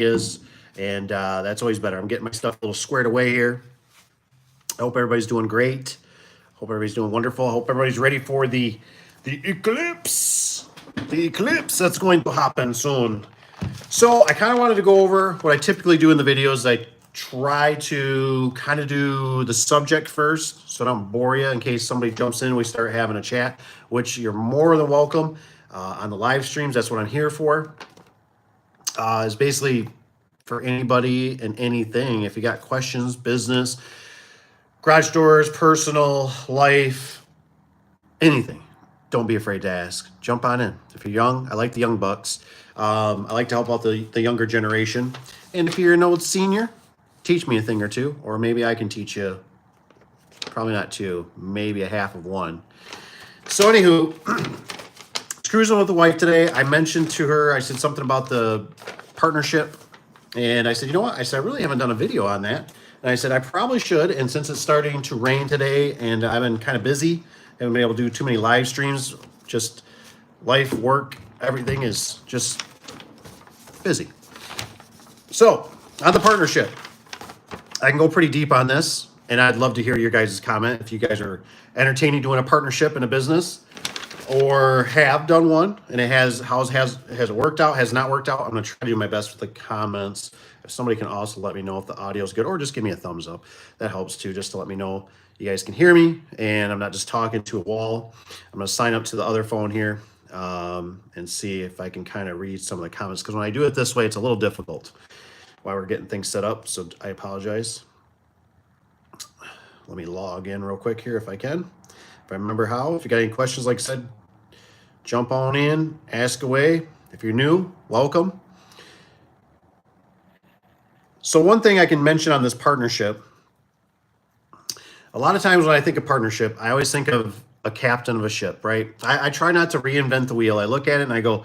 ideas, and that's always better. I'm getting my stuff a little squared away here. I hope everybody's doing great. Hope everybody's doing wonderful. I hope everybody's ready for the eclipse. The eclipse that's going to happen soon. So I kind of wanted to go over what I typically do in the videos. I try to kind of do the subject first so I don't bore you in case somebody jumps in and we start having a chat, which you're more than welcome on the live streams. That's what I'm here for. Is basically for anybody and anything. If you got questions, business, garage doors, personal, life, anything, don't be afraid to ask. Jump on in. If you're young, I like the young bucks. I like to help out the younger generation. And if you're an old senior, teach me a thing or two, or maybe I can teach you, probably not two, maybe a half of one. So anywho, cruising with the wife today. I mentioned to her, I said something about the partnership. And I said, you know what? I said, I really haven't done a video on that. And I said, I probably should. And since it's starting to rain today and I've been kind of busy, haven't been able to do too many live streams, just life, work, everything is just busy. So on the partnership, I can go pretty deep on this, and I'd love to hear your guys' comment if you guys are entertaining doing a partnership in a business or have done one and it has it worked out, has not worked out. I'm going to try to do my best with the comments. If somebody can also let me know if the audio is good, or just give me a thumbs up. That helps too, just to let me know you guys can hear me and I'm not just talking to a wall. I'm going to sign up to the other phone here and see if I can kind of read some of the comments, because when I do it this way, it's a little difficult while we're getting things set up. So I apologize. Let me log in real quick here if I can. If I remember how. If you got any questions, like I said, jump on in, ask away. If you're new, welcome. So one thing I can mention on this partnership, a lot of times when I think of partnership, I always think of a captain of a ship, right? I try not to reinvent the wheel. I look at it and I go,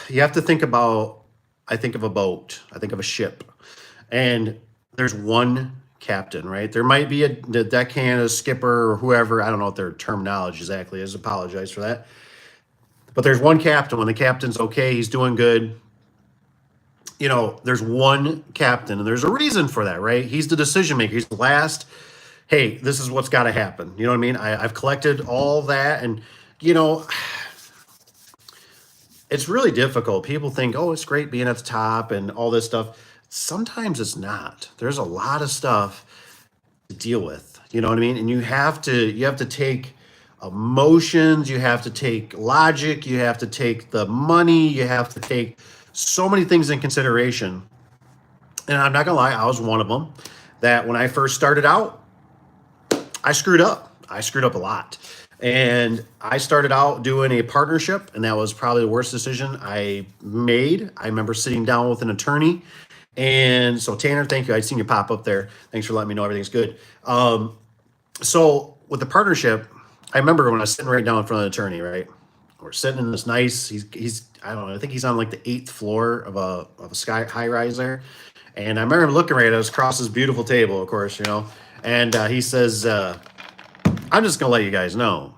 you have to think about, I think of a boat, I think of a ship, and there's one captain, right? There might be a deckhand, a skipper, or whoever. I don't know what their terminology exactly is. Apologize for that. But there's one captain. When the captain's okay, he's doing good. You know, there's one captain, and there's a reason for that, right? He's the decision maker. He's the last. Hey, this is what's got to happen. You know what I mean? I've collected all that, and you know, it's really difficult. People think, oh, it's great being at the top and all this stuff. Sometimes it's not. There's a lot of stuff to deal with. You know what I mean? And you have to take emotions, you have to take logic, you have to take the money, you have to take so many things in consideration. And I'm not gonna lie, I was one of them that when I first started out, I screwed up. I screwed up a lot. And I started out doing a partnership, and that was probably the worst decision I made. I remember sitting down with an attorney. And so Tanner, thank you. I'd seen you pop up there. Thanks for letting me know everything's good. So with the partnership, I remember when I was sitting right down in front of the attorney, right? We're sitting in this nice, he's I don't know, I think he's on like the 8th floor of a sky high rise there. And I remember him looking right at us across this beautiful table, of course, you know. And he says, I'm just gonna let you guys know.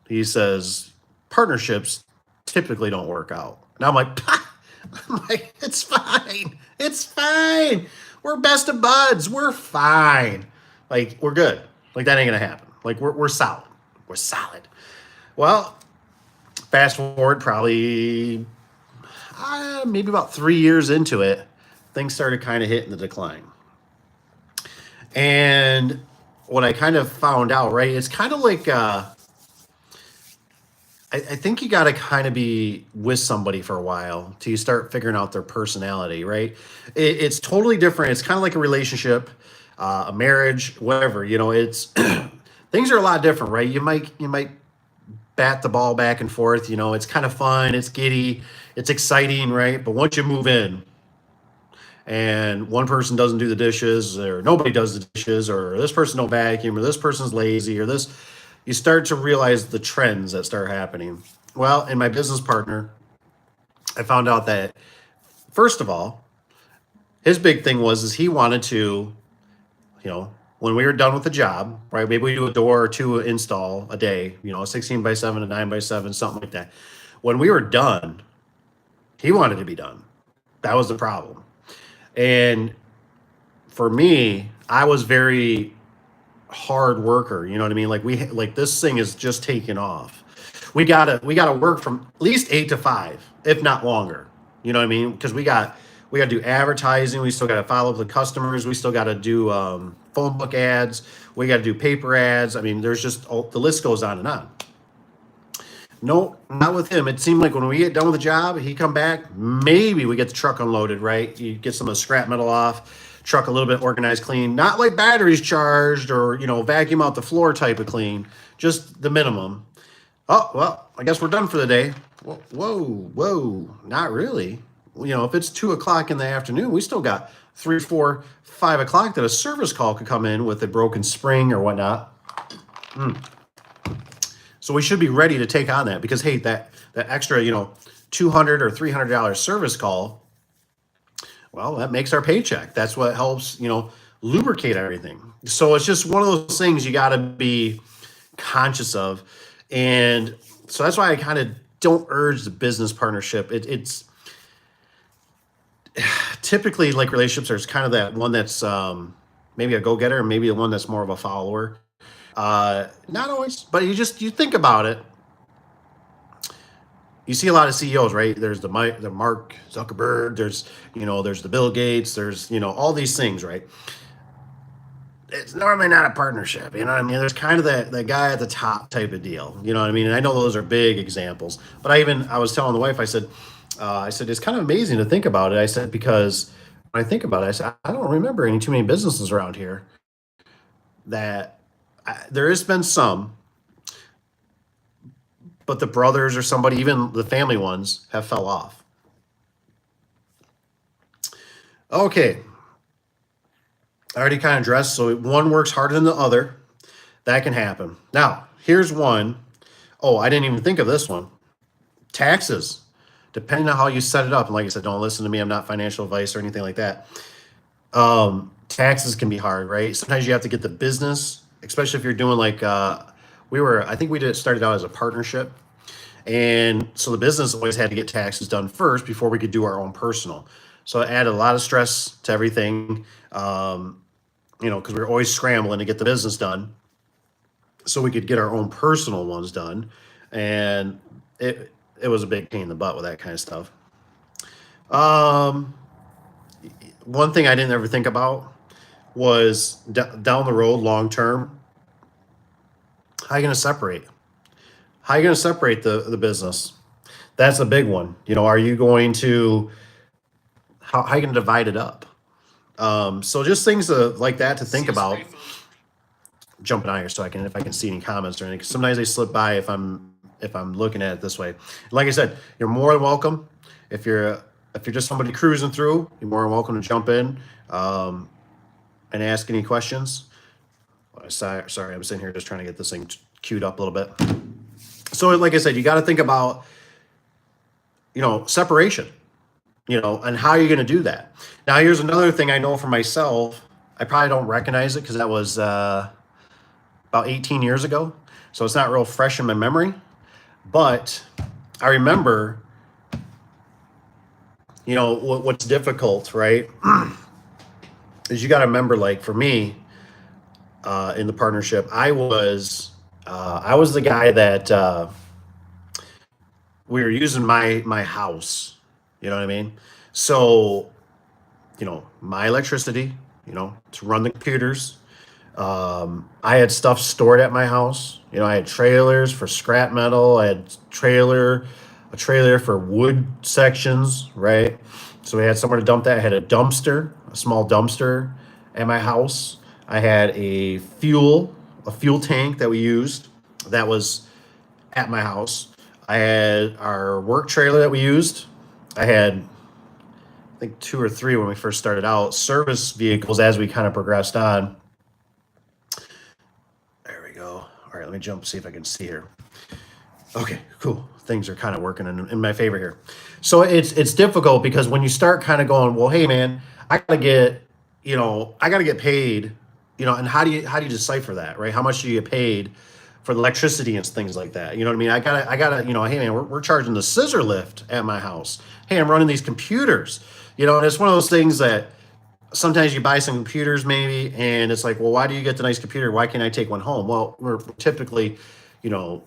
He says, partnerships typically don't work out. And I'm like, it's fine. It's fine. We're best of buds. We're fine. Like, we're good. Like, that ain't gonna happen. Like, we're solid. We're solid. Well, fast forward probably maybe about 3 years into it, things started kind of hitting the decline. And what I kind of found out, right, it's kind of like I think you got to kind of be with somebody for a while till you start figuring out their personality, right? It's totally different. It's kind of like a relationship, a marriage, whatever. You know, it's things are a lot different, right? You might bat the ball back and forth. You know, it's kind of fun. It's giddy. It's exciting, right? But once you move in, and one person doesn't do the dishes, or nobody does the dishes, or this person don't vacuum, or this person's lazy, or this, you start to realize the trends that start happening. Well, in my business partner, I found out that, first of all, his big thing is he wanted to, you know, when we were done with the job, right, maybe we do a door or two install a day, you know, a 16 by 7, a 9 by 7, something like that. When we were done, he wanted to be done. That was the problem. And for me, I was very hard worker. You know what I mean? Like like this thing is just taking off. We gotta work from at least 8 to 5, if not longer. You know what I mean? Because we got to do advertising. We still got to follow up with customers. We still got to do phone book ads. We got to do paper ads. I mean, there's just the list goes on and on. No, not with him. It seemed like when we get done with the job, he come back. Maybe we get the truck unloaded, right? You get some of the scrap metal off, truck a little bit organized, clean. Not like batteries charged or vacuum out the floor type of clean. Just the minimum. Oh well, I guess we're done for the day. Whoa, whoa, not really. If it's 2 o'clock in the afternoon, we still got 3, 4, 5 o'clock that a service call could come in with a broken spring or whatnot. So we should be ready to take on that because hey, that extra, $200 or $300 service call, well, that makes our paycheck. That's what helps, lubricate everything. So it's just one of those things you got to be conscious of, and so that's why I kind of don't urge the business partnership. It's typically like relationships. There's kind of that one that's maybe a go-getter, and maybe the one that's more of a follower. Not always, but you think about it. You see a lot of CEOs, right? There's the Mark Zuckerberg. There's the Bill Gates. There's all these things, right? It's normally not a partnership. You know what I mean? There's kind of that guy at the top type of deal. You know what I mean? And I know those are big examples, but I was telling the wife, I said it's kind of amazing to think about it. I said because when I think about it, I said I don't remember any too many businesses around here that there has been some, but the brothers or somebody, even the family ones, have fell off. Okay, I already kind of addressed. So one works harder than the other. That can happen. Now, here's one. Oh, I didn't even think of this one. Taxes. Depending on how you set it up. And like I said, don't listen to me. I'm not financial advice or anything like that. Taxes can be hard, right? Sometimes you have to get the business, especially if you're doing like I think we started out as a partnership. And so the business always had to get taxes done first before we could do our own personal. So it added a lot of stress to everything, because we were always scrambling to get the business done so we could get our own personal ones done. And it was a big pain in the butt with that kind of stuff. One thing I didn't ever think about was down the road, long term, how are you going to separate? How are you going to separate the business? That's a big one. Are you going to how are you going to divide it up? So just things like that to think about. Jumping on here so if I can see any comments or anything. 'Cause sometimes they slip by if I'm looking at it this way. Like I said, you're more than welcome. If you're just somebody cruising through, you're more than welcome to jump in and ask any questions. Sorry, I'm sitting here just trying to get this thing queued up a little bit. So like I said, you got to think about separation. And how are you going to do that? Now, here's another thing I know for myself. I probably don't recognize it because that was about 18 years ago. So it's not real fresh in my memory. But I remember, what's difficult, right? Is you got to remember, like for me, in the partnership, I was the guy that we were using my house. You know what I mean? So, my electricity, to run the computers. I had stuff stored at my house. I had trailers for scrap metal. I had a trailer for wood sections, right? So we had somewhere to dump that. I had a small dumpster at my house. I had a fuel tank that we used that was at my house. I had our work trailer that we used. I had, I think, 2 or 3 when we first started out, service vehicles as we kind of progressed on. There we go. All right, let me jump, see if I can see here. Okay, cool. Things are kind of working in my favor here. So it's difficult because when you start kind of going, well, hey man, I gotta get paid, and how do you decipher that, right? How much do you get paid for the electricity and things like that? You know what I mean? I gotta, hey man, we're charging the scissor lift at my house. Hey, I'm running these computers. And it's one of those things that sometimes you buy some computers maybe, and it's like, well, why do you get the nice computer? Why can't I take one home? Well, we're typically, you know,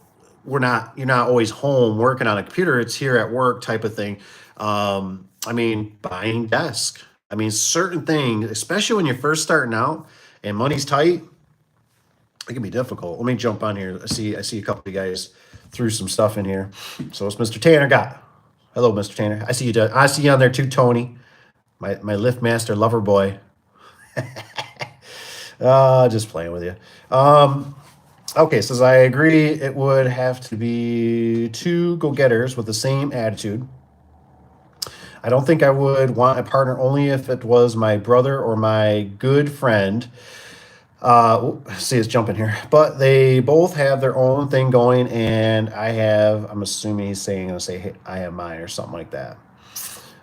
you're not always home working on a computer. It's here at work type of thing. I mean, buying desk. I mean, certain things, especially when you're first starting out and money's tight, it can be difficult. Let me jump on here. I see a couple of guys threw some stuff in here. So it's Mr. Tanner got. Hello, Mr. Tanner. I see you. I see you on there too, Tony. My lift master lover boy. Just playing with you. Okay, says I agree. It would have to be two go-getters with the same attitude. I don't think I would want a partner only if it was my brother or my good friend. See, it's jumping here, but they both have their own thing going, and I'm assuming he's saying, gonna say, hey, I have mine or something like that.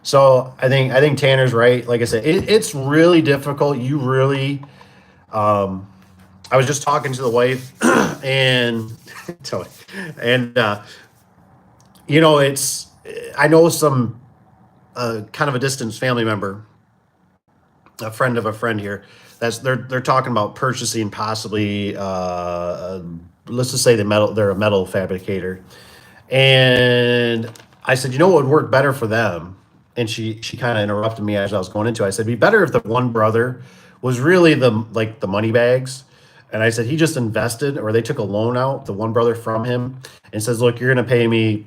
So I think Tanner's right. Like I said, it's really difficult. You really, I was just talking to the wife, and and it's I know some kind of a distant family member, a friend of a friend here. They're talking about purchasing possibly let's just say they're a metal fabricator, and I said, what would work better for them? And she kind of interrupted me as I was going into it. I said, it'd be better if the one brother was really the money bags. And I said, he just invested, or they took a loan out, the one brother from him, and says, look, you're going to pay me,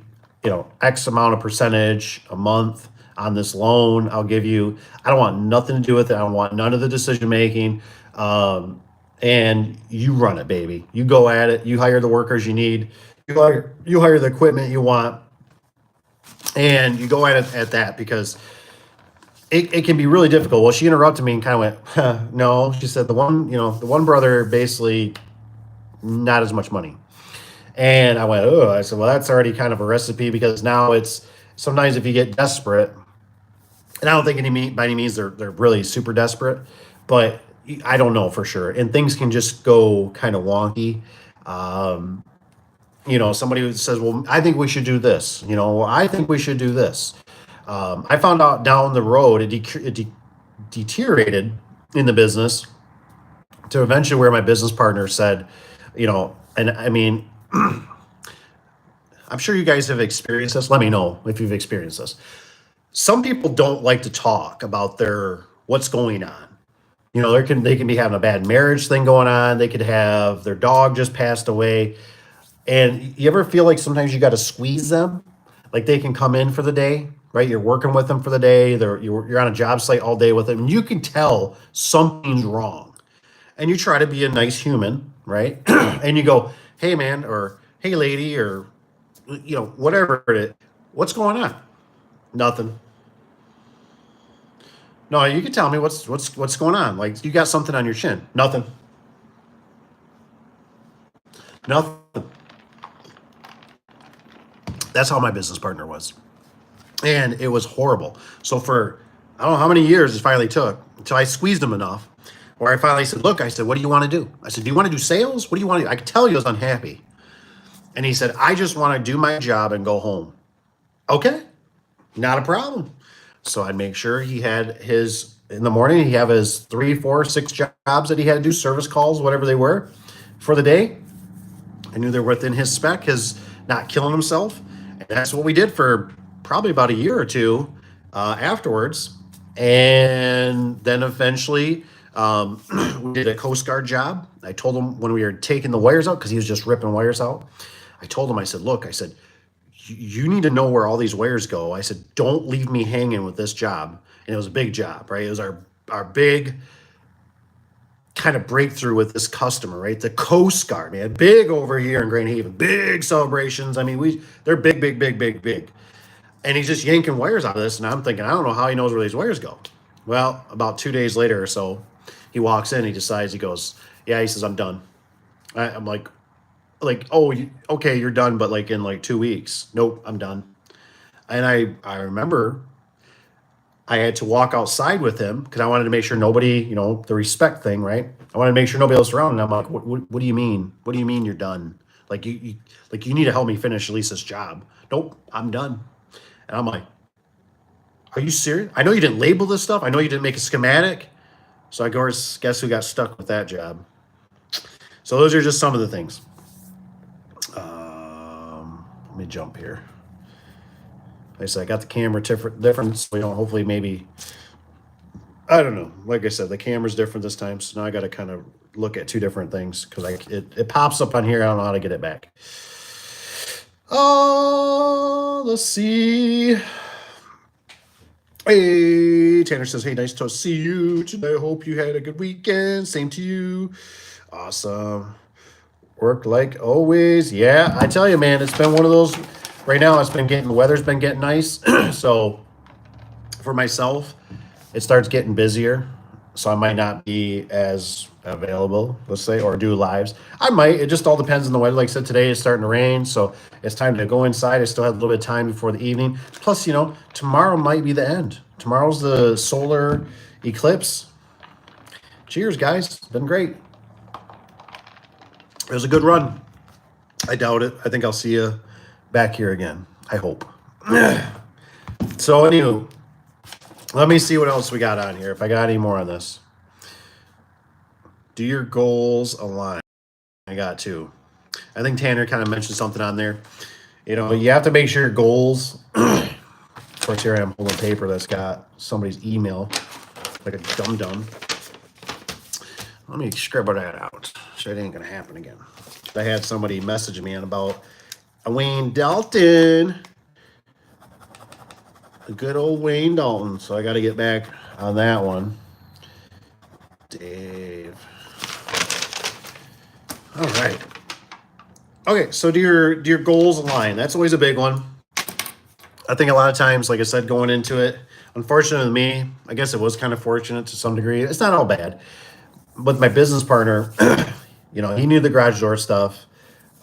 X amount of percentage a month on this loan. I'll give you, I don't want nothing to do with it. I don't want none of the decision making. And you run it, baby. You go at it. You hire the workers you need. You hire the equipment you want, and you go at it at that, because it can be really difficult. Well, she interrupted me and kind of went, no. She said the one brother basically not as much money. And I went, oh, I said, well, that's already kind of a recipe, because now it's sometimes if you get desperate, and I don't think by any means they're really super desperate, but I don't know for sure. And things can just go kind of wonky. Somebody who says, well, I think we should do this, I think we should do this. I found out down the road it deteriorated in the business to eventually where my business partner said, and I mean, I'm sure you guys have experienced this. Let me know if you've experienced this. Some people don't like to talk about what's going on. They can be having a bad marriage thing going on. They could have their dog just passed away. And you ever feel like sometimes you got to squeeze them? Like they can come in for the day, right? You're working with them for the day. You're on a job site all day with them. And you can tell something's wrong. And you try to be a nice human, right? And you go, hey, man, or hey, lady, or, whatever it is. What's going on? Nothing. No, you can tell me what's going on. Like you got something on your chin. Nothing. Nothing. That's how my business partner was. And it was horrible. So for, I don't know how many years it finally took until I squeezed him enough where I finally said, look, I said, what do you want to do? I said, do you want to do sales? What do you want to do? I could tell he was unhappy. And he said, I just want to do my job and go home. Okay, not a problem. So I'd make sure he had in the morning, he'd have his 3, 4, 6 jobs that he had to do, service calls, whatever they were for the day. I knew they were within his spec, his not killing himself. And that's what we did for probably about a year or two afterwards. And then eventually we did a Coast Guard job. I told him when we were taking the wires out, because he was just ripping wires out. I told him, I said, look, I said, you need to know where all these wires go. I said, don't leave me hanging with this job. And it was a big job, right? It was our big kind of breakthrough with this customer, right? The Coast Guard, man, big over here in Grand Haven, big celebrations. I mean, they're big, big, big, big, big. And he's just yanking wires out of this. And I'm thinking, I don't know how he knows where these wires go. Well, about 2 days later or so, he walks in, he goes, yeah, he says, I'm done. I'm like, oh, okay, you're done, but like in like 2 weeks. Nope, I'm done. And I remember I had to walk outside with him because I wanted to make sure nobody, the respect thing, right? I wanted to make sure nobody else around. And I'm like, what do you mean? What do you mean you're done? Like you need to help me finish Lisa's job. Nope, I'm done. And I'm like, Are you serious? I know you didn't label this stuff. I know you didn't make a schematic. So I guess who got stuck with that job. So those are just some of the things. Let me jump here. Like I said, I got the camera different, so we don't hopefully maybe, I don't know. Like I said, the camera's different this time, so now I got to kind of look at two different things because it pops up on here. I don't know how to get it back. Oh, let's see. Hey, Tanner says, hey, nice to see you today. Hope you had a good weekend. Same to you. Awesome. Work like always. Yeah, I tell you, man, it's been one of those. Right now, the weather's been getting nice. So for myself, it starts getting busier. So I might not be as available, let's say, or do lives. I might. It just all depends on the weather. Like I said, today it's starting to rain, so it's time to go inside. I still have a little bit of time before the evening. Plus, tomorrow might be the end. Tomorrow's the solar eclipse. Cheers, guys. It's been great. It was a good run. I doubt it. I think I'll see you back here again. I hope. So, anywho, let me see what else we got on here. If I got any more on this. Do your goals align? I got two. I think Tanner kind of mentioned something on there. You have to make sure your goals. Of course, here I am holding paper that's got somebody's email, like a dum-dum. Let me scribble that out. So it ain't going to happen again. I had somebody message me about Wayne Dalton. The good old Wayne Dalton. So I got to get back on that one. Dave. All right. Okay, so do your goals align? That's always a big one. I think a lot of times, like I said, going into it, unfortunately with me, I guess it was kind of fortunate to some degree. It's not all bad. With my business partner, he knew the garage door stuff.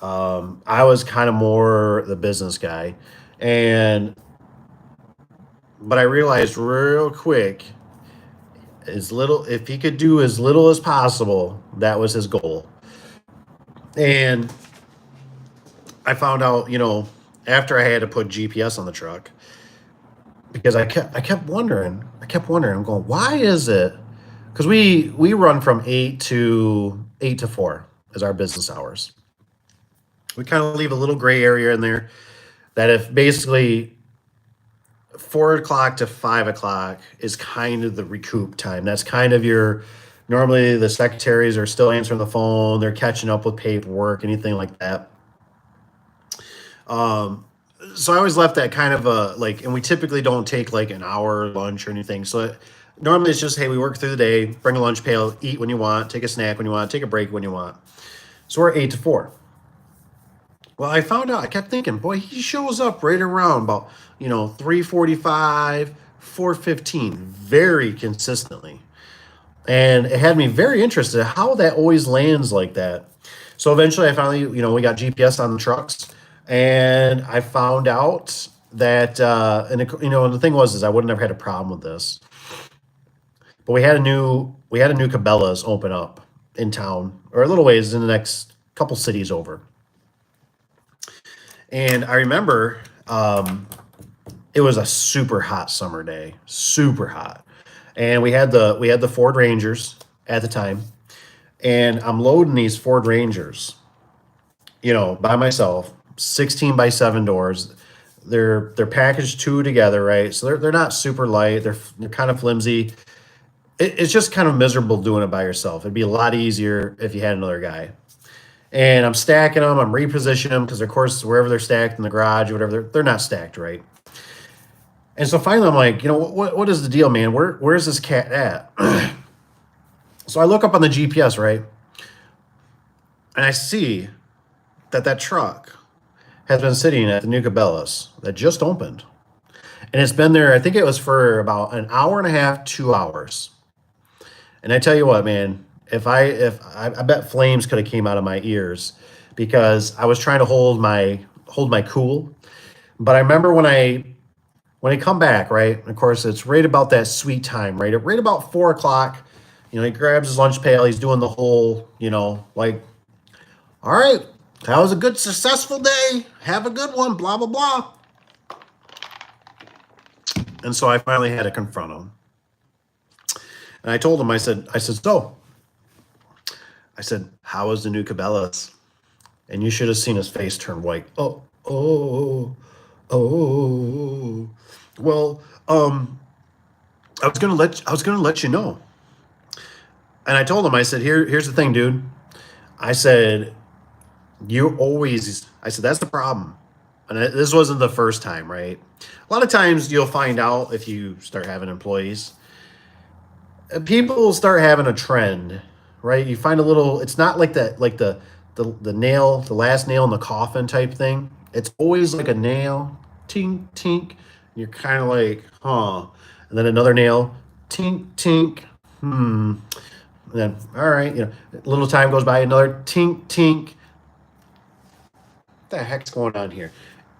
I was kind of more the business guy. But I realized real quick, if he could do as little as possible, that was his goal. And I found out, after I had to put GPS on the truck, because I kept wondering, I'm going, why is it? Because we run from 8 to 4 as our business hours. We kind of leave a little gray area in there that if basically 4 o'clock to 5 o'clock is kind of the recoup time. That's kind of normally the secretaries are still answering the phone. They're catching up with paperwork, anything like that. So I always left that kind of and we typically don't take like an hour lunch or anything. So normally it's just, hey, we work through the day, bring a lunch pail, eat when you want, take a snack when you want, take a break when you want. So we're 8 to 4. Well, I found out, I kept thinking, boy, he shows up right around about, 3:45, 4:15, very consistently. And it had me very interested how that always lands like that. So eventually I finally, we got GPS on the trucks, and I found out that, and the thing was, I would have never had a problem with this. But we had a new Cabela's open up in town, or a little ways in the next couple cities over. And I remember it was a super hot summer day, super hot. And we had the Ford Rangers at the time. And I'm loading these Ford Rangers, by myself, 16 by 7 doors. They're packaged two together, right? So they're not super light. They're kind of flimsy. It's just kind of miserable doing it by yourself. It'd be a lot easier if you had another guy. And I'm stacking them. I'm repositioning them because, of course, wherever they're stacked in the garage or whatever, they're not stacked right. And so finally, I'm like, what is the deal, man? Where's this cat at? So I look up on the GPS, right? And I see that truck has been sitting at the new Cabela's that just opened. And it's been there, I think it was for about an hour and a half, 2 hours. And I tell you what, man, I bet flames could have came out of my ears because I was trying to hold my cool. But I remember when I come back, right? Of course, it's right about that sweet time, right? Right about 4 o'clock, he grabs his lunch pail. He's doing the whole, like, all right, that was a good, successful day. Have a good one, blah, blah, blah. And so I finally had to confront him. And I told him, so, I said, how is the new Cabela's? And you should have seen his face turn white. Oh. Well, I was gonna let you know. And I told him, I said, here's the thing, dude. I said, I said, that's the problem. And this wasn't the first time, right? A lot of times you'll find out if you start having employees, people will start having a trend, right? You find a little, it's not like that, like the nail, the last nail in the coffin type thing. It's always like a nail, tink, tink. And you're kind of like, huh. And then another nail, tink, tink, And then, all right, a little time goes by, another tink, tink. What the heck's going on here?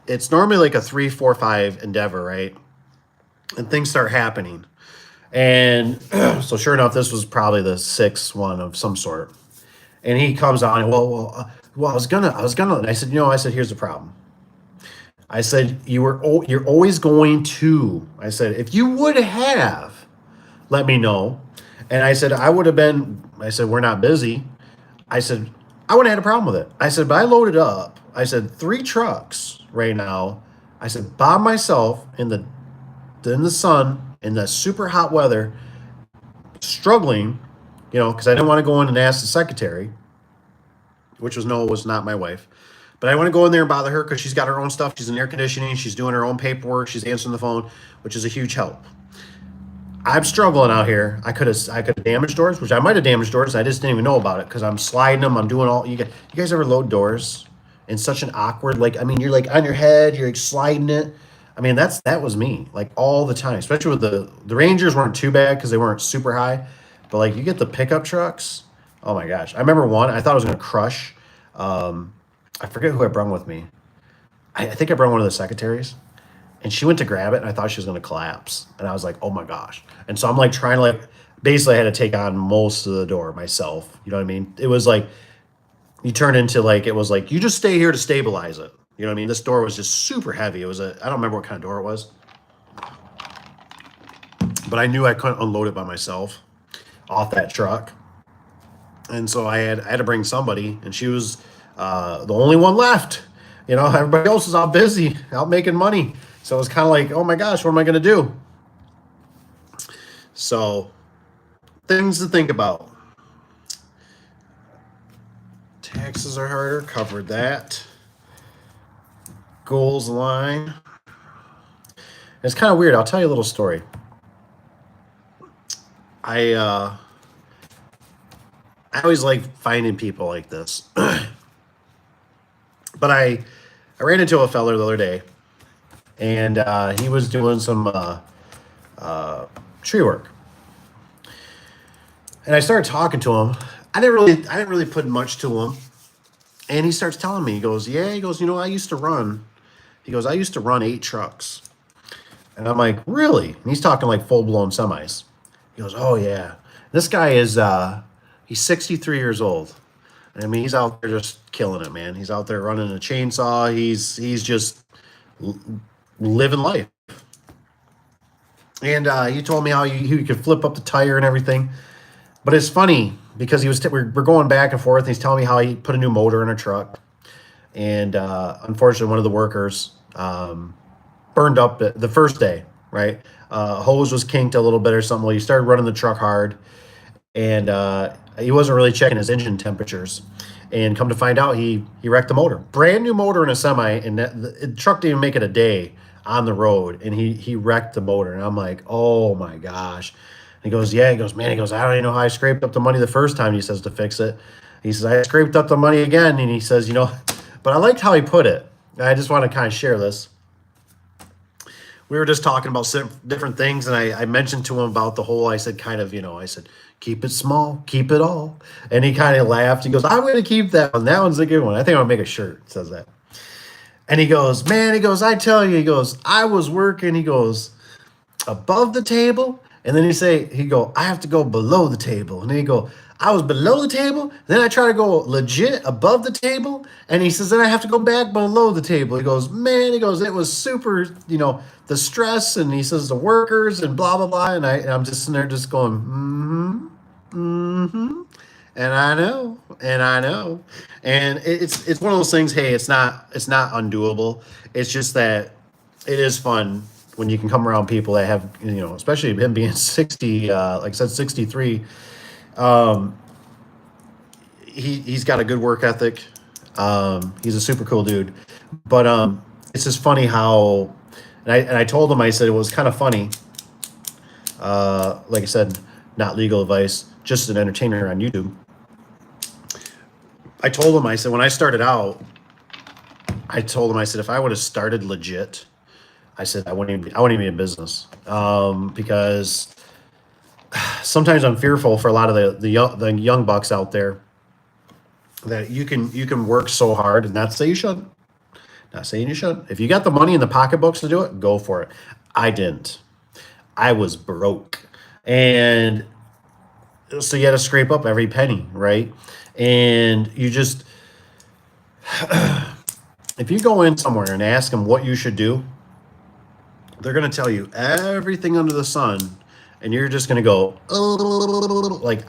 It's normally like a 3, 4, 5 endeavor, right? And things start happening. And so sure enough, this was probably the 6th one of some sort. And he comes on, and I was gonna, and I said, here's the problem. I said, you're always going to, I said, if you would have let me know. And I said, we're not busy. I said, I wouldn't have had a problem with it. I said, but I loaded up. I said, 3 trucks right now. I said, by myself in the sun, in the super hot weather, struggling, because I didn't want to go in and ask the secretary, which was not my wife. But I want to go in there and bother her because she's got her own stuff. She's in air conditioning. She's doing her own paperwork. She's answering the phone, which is a huge help. I'm struggling out here. I could have damaged doors, which I might have damaged doors. I just didn't even know about it because I'm sliding them. I'm doing all. You guys ever load doors in such an awkward, you're like on your head, you're like sliding it. I mean, that was me, like all the time, especially with the Rangers weren't too bad because they weren't super high, but like you get the pickup trucks. Oh my gosh. I remember one, I thought I was going to crush. I forget who I brought with me. I think I brought one of the secretaries. And she went to grab it, and I thought she was going to collapse. And I was like, oh, my gosh. And so I'm, trying to, basically I had to take on most of the door myself. You know what I mean? It was like, you turn into, it was like, you just stay here to stabilize it. You know what I mean? This door was just super heavy. It was I don't remember what kind of door it was. But I knew I couldn't unload it by myself off that truck. And so I had to bring somebody, and she was the only one left. Everybody else was out busy, out making money. So it was kind of like, oh my gosh, what am I going to do? So things to think about. Taxes are harder, covered that. Goals line. It's kind of weird. I'll tell you a little story. I always like finding people like this. But I ran into a feller the other day, and he was doing some tree work. And I started talking to him. I didn't really put much to him. And he starts telling me, he goes, I used to run 8 trucks. And I'm like, really? And he's talking like full-blown semis. He goes, oh, yeah. This guy is, he's 63 years old. I mean, he's out there just killing it, man. He's out there running a chainsaw. He's just living life. And he told me how he could flip up the tire and everything. But it's funny because we're going back and forth. And he's telling me how he put a new motor in a truck. And unfortunately, one of the workers burned up the first day, right? Hose was kinked a little bit or something. Well, he started running the truck hard. And he wasn't really checking his engine temperatures. And come to find out, he wrecked the motor. Brand new motor in a semi, and the truck didn't even make it a day on the road, and he wrecked the motor. And I'm like, oh my gosh. And he goes, yeah. He goes, man. He goes, I don't even know how I scraped up the money the first time. He says to fix it. He says I scraped up the money again, and he says, but I liked how he put it. I just want to kind of share this. We were just talking about different things, and I mentioned to him about the whole, I said, keep it small, keep it all. And he kind of laughed. He goes, I'm going to keep that one. That one's a good one. I think I'm going to make a shirt that says that. And he goes, man, I tell you, I was working, above the table And then he'd go, I have to go below the table. And then he'd go, I was below the table. Then I try to go legit above the table. And he says, then I have to go back below the table. He goes, man, he goes, it was super, the stress. And he says, the workers and blah, blah, blah. And I'm just sitting there just going, and I know, and it's one of those things. Hey, it's not undoable. It's just that it is fun when you can come around people that have, especially him being 60, like I said, 63. He's got a good work ethic. He's a super cool dude, but it's just funny how, and I told him, I said it was kind of funny. Like I said, not legal advice, just an entertainer on YouTube. I told him, I said, when I started out, I told him, I said, if I would have started legit, I said, I wouldn't even be in business. Because sometimes I'm fearful for a lot of the young bucks out there that you can work so hard, and not say you shouldn't. Not saying you shouldn't. If you got the money in the pocketbooks to do it, go for it. I didn't. I was broke. And so you had to scrape up every penny, right? And you just, if you go in somewhere and ask them what you should do, they're going to tell you everything under the sun, and you're just going to go, like,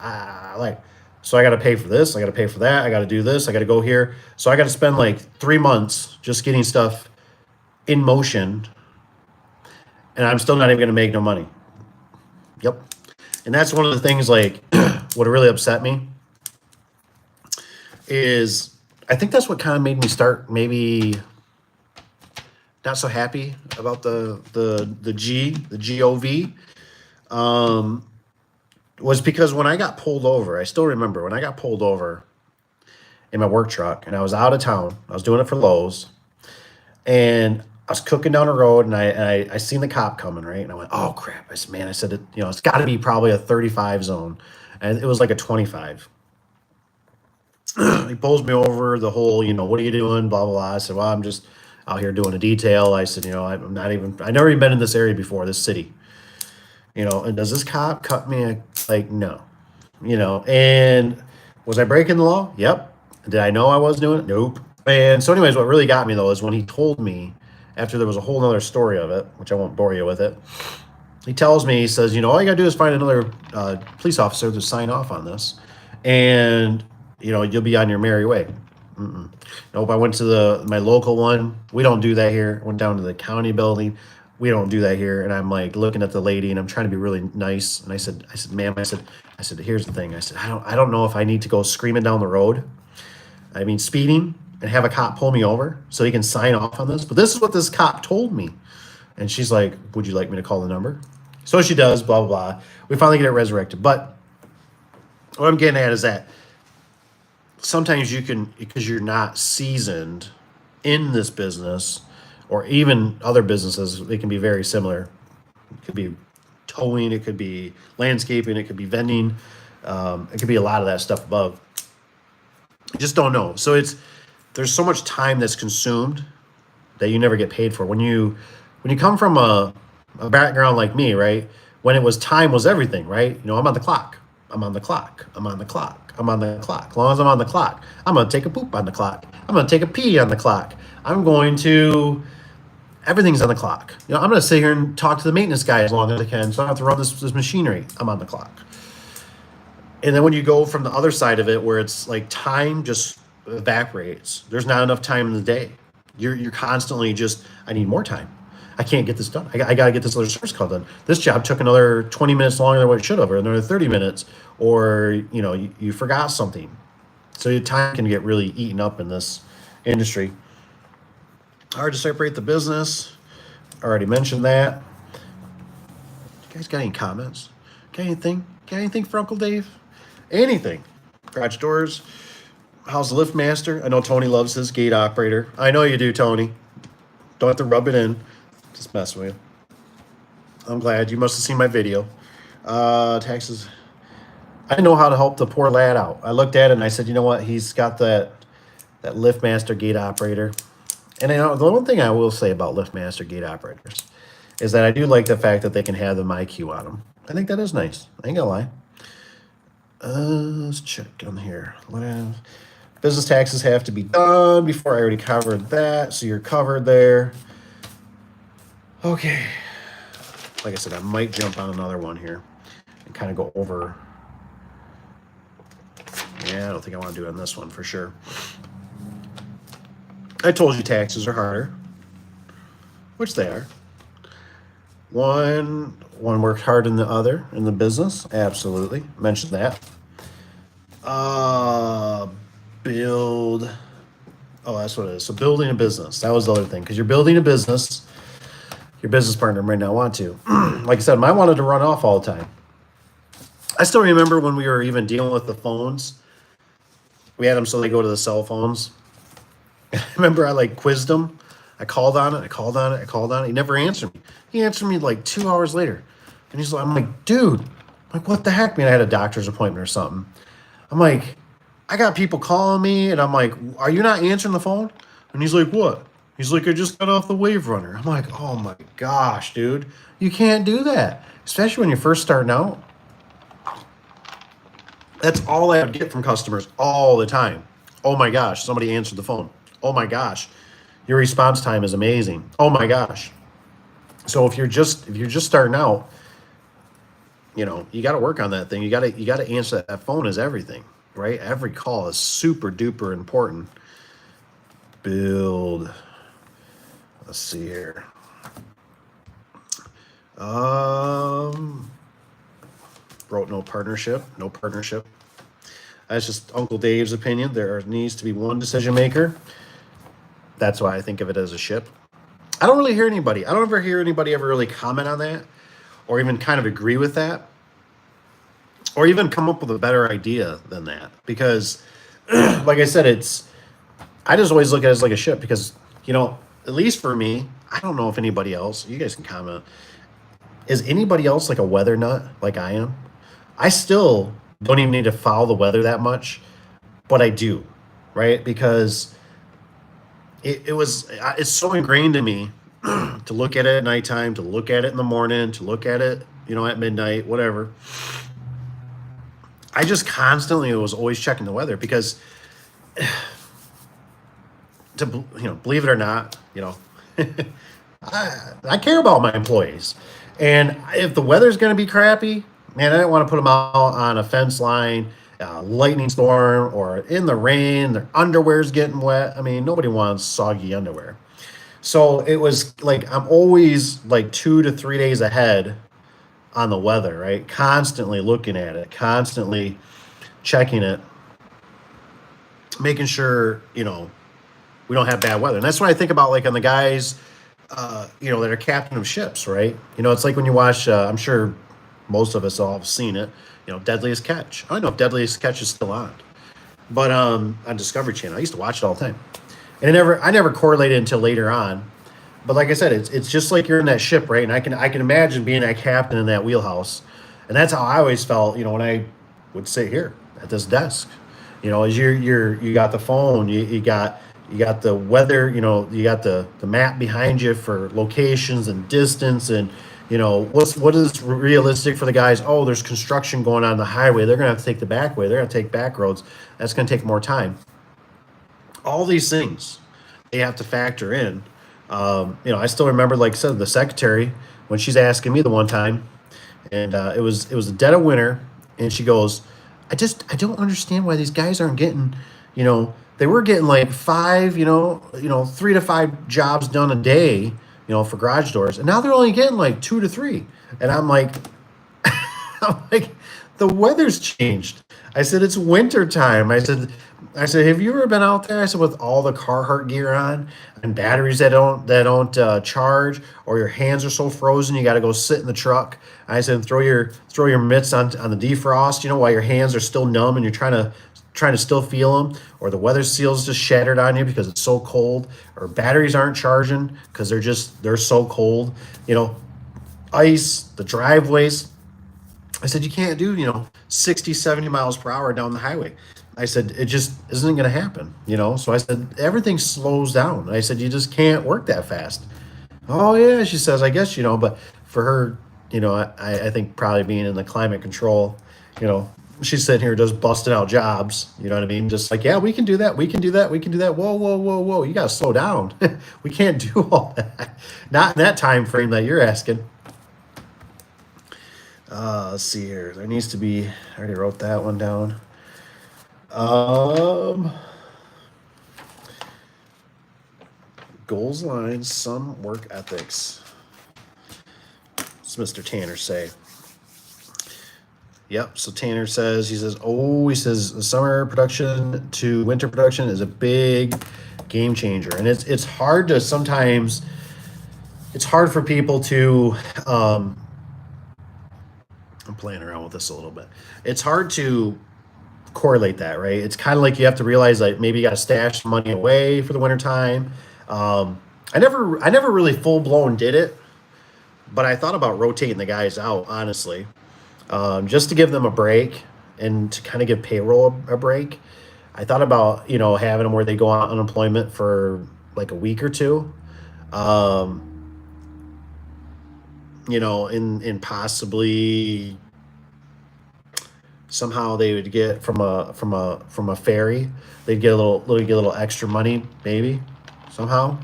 so I got to pay for this, I got to pay for that, I got to do this, I got to go here. So I got to spend like 3 months just getting stuff in motion, and I'm still not even going to make no money. Yep. And that's one of the things, like, what really upset me is, I think that's what kind of made me start maybe not so happy about the GOV, was because when I got pulled over, I still remember when I got pulled over in my work truck, and I was out of town. I was doing it for Lowe's, and I was cooking down the road, and I seen the cop coming, right? And I went, oh crap! I said, man, I said, it's got to be probably a 35 zone, and it was like a 25. He pulls me over, the whole, what are you doing? Blah, blah, blah. I said, well, I'm just out here doing a detail. I said, I've never even been in this area before, this city. And does this cop cut me? Like, no. And was I breaking the law? Yep. Did I know I was doing it? Nope. And so anyways, what really got me though is when he told me, after there was a whole nother story of it, which I won't bore you with it, he tells me, he says, all you gotta do is find another police officer to sign off on this, and you'll be on your merry way. Nope. I went to my local one. We don't do that here. Went down to the county building. We don't do that here. And I'm like looking at the lady, and I'm trying to be really nice. And I said, ma'am, I said, here's the thing. I said, I don't know if I need to go screaming down the road. I mean, speeding, and have a cop pull me over so he can sign off on this. But this is what this cop told me. And she's like, would you like me to call the number? So she does, blah, blah, blah. We finally get it resurrected. But what I'm getting at is that sometimes you can, because you're not seasoned in this business, or even other businesses, they can be very similar. It could be towing, it could be landscaping, it could be vending, it could be a lot of that stuff above. You just don't know. So there's so much time that's consumed that you never get paid for. When you come from a background like me, right? When it was time was everything, right? I'm on the clock. I'm on the clock. I'm on the clock. I'm on the clock. As long as I'm on the clock, I'm going to take a poop on the clock. I'm going to take a pee on the clock. I'm going to, everything's on the clock. I'm going to sit here and talk to the maintenance guy as long as I can, so I don't have to run this machinery. I'm on the clock. And then when you go from the other side of it, where it's like time just evaporates, there's not enough time in the day. You're constantly just, I need more time. I can't get this done. I got to get this other service call done. This job took another 20 minutes longer than what it should have, or another 30 minutes, or you forgot something. So your time can get really eaten up in this industry. Hard to separate the business. I already mentioned that. You guys got any comments? Got anything? Got anything for Uncle Dave? Anything? Garage doors. How's the lift master? I know Tony loves his gate operator. I know you do, Tony. Don't have to rub it in. Just messing with you. I'm glad. You must have seen my video. Taxes. I know how to help the poor lad out. I looked at it and I said, you know what? He's got that lift master gate operator. And the one thing I will say about lift master gate operators is that I do like the fact that they can have the MyQ on them. I think that is nice. I ain't gonna lie. Let's check on here. Business taxes have to be done before. I already covered that, so you're covered there. Okay. Like I said, I might jump on another one here and kind of go over. Yeah, I don't think I want to do it on this one for sure. I told you taxes are harder, which they are. One worked harder than the other in the business. Absolutely. Mentioned that. Build. Oh, that's what it is. So building a business. That was the other thing. Because you're building a business. Your business partner might not want to. Like I said, I wanted to run off all the time. I still remember when we were even dealing with the phones. We had them so they go to the cell phones. I remember I like quizzed him. I called on it. He never answered me. He answered me like 2 hours later. And he's like, I'm like, dude, like, what the heck? Man, I had a doctor's appointment or something. I'm like, I got people calling me, and I'm like, are you not answering the phone? And he's like, what? He's like, I just got off the Wave Runner. I'm like, oh my gosh, dude. You can't do that. Especially when you're first starting out. That's all I would get from customers all the time. Oh my gosh, somebody answered the phone. Oh my gosh, your response time is amazing. Oh my gosh. So if you're just starting out, you know, you got to work on that thing. You got to answer that. That phone is everything, right? Every call is super duper important. Build. Let's see here. Wrote no partnership. That's just Uncle Dave's opinion. There needs to be one decision maker. That's why I think of it as a ship. I don't really hear anybody. I don't ever hear anybody ever really comment on that or even kind of agree with that or even come up with a better idea than that. Because, like I said, I just always look at it as like a ship because, you know, at least for me, I don't know if anybody else, you guys can comment, is anybody else like a weather nut like I am? I still don't even need to follow the weather that much, but I do, right? Because it's so ingrained in me to look at it at nighttime, to look at it in the morning, to look at it, you know, at midnight, whatever. I just constantly was always checking the weather because, believe it or not, you know, I care about my employees, and if the weather's going to be crappy, man, I don't want to put them out on a fence line, lightning storm, or in the rain. Their underwear's getting wet. I mean, nobody wants soggy underwear. So it was like I'm always like 2 to 3 days ahead on the weather, right? Constantly looking at it, constantly checking it, making sure, you know, we don't have bad weather. And that's what I think about, like on the guys, you know, that are captain of ships, right? You know, it's like when you watch, I'm sure most of us all have seen it, you know, Deadliest Catch. I don't know if Deadliest Catch is still on, but on Discovery Channel, I used to watch it all the time. And I never correlated until later on. But like I said, it's just like you're in that ship, right? And I can imagine being that captain in that wheelhouse. And that's how I always felt, you know, when I would sit here at this desk. You know, as you got the phone, you got the weather, you know, you got the map behind you for locations and distance and, you know, what is realistic for the guys? Oh, there's construction going on the highway. They're going to have to take the back way. They're going to take back roads. That's going to take more time. All these things they have to factor in. You know, I still remember, like I said, the secretary when she's asking me the one time, and it was the dead of winter, and she goes, I don't understand why these guys aren't getting, you know, they were getting like 3 to 5 jobs done a day, you know, for garage doors, and now they're only getting like 2 to 3, and I'm like, the weather's changed. I said it's winter time. I said, have you ever been out there? I said, with all the Carhartt gear on and batteries that don't charge, or your hands are so frozen you got to go sit in the truck. I said, throw your mitts on the defrost, you know, while your hands are still numb and you're trying to still feel them, or the weather seal's just shattered on you because it's so cold, or batteries aren't charging because they're so cold. You know, ice, the driveways. I said, you can't do, you know, 60, 70 miles per hour down the highway. I said, it just isn't going to happen, you know? So I said, everything slows down. I said, you just can't work that fast. Oh, yeah, she says, I guess, you know, but for her, I think probably being in the climate control, you know, she's sitting here just busting out jobs. You know what I mean? Just like, yeah, we can do that. We can do that. We can do that. Whoa, whoa, whoa, whoa. You got to slow down. We can't do all that. Not in that time frame that you're asking. Let's see here. There needs to be, I already wrote that one down. Um, Goals, lines, some work ethics. What's Mr. Tanner say? Yep. So Tanner says, he says the summer production to winter production is a big game changer, and it's hard to sometimes. It's hard for people to. I'm playing around with this a little bit. It's hard to correlate that, right? It's kind of like you have to realize like maybe you got to stash some money away for the wintertime. I never really full blown did it, but I thought about rotating the guys out honestly, just to give them a break and to kind of give payroll a break. I thought about having them where they go on unemployment for like a week or two, and possibly somehow they would get from a ferry, they'd get a little extra money maybe somehow,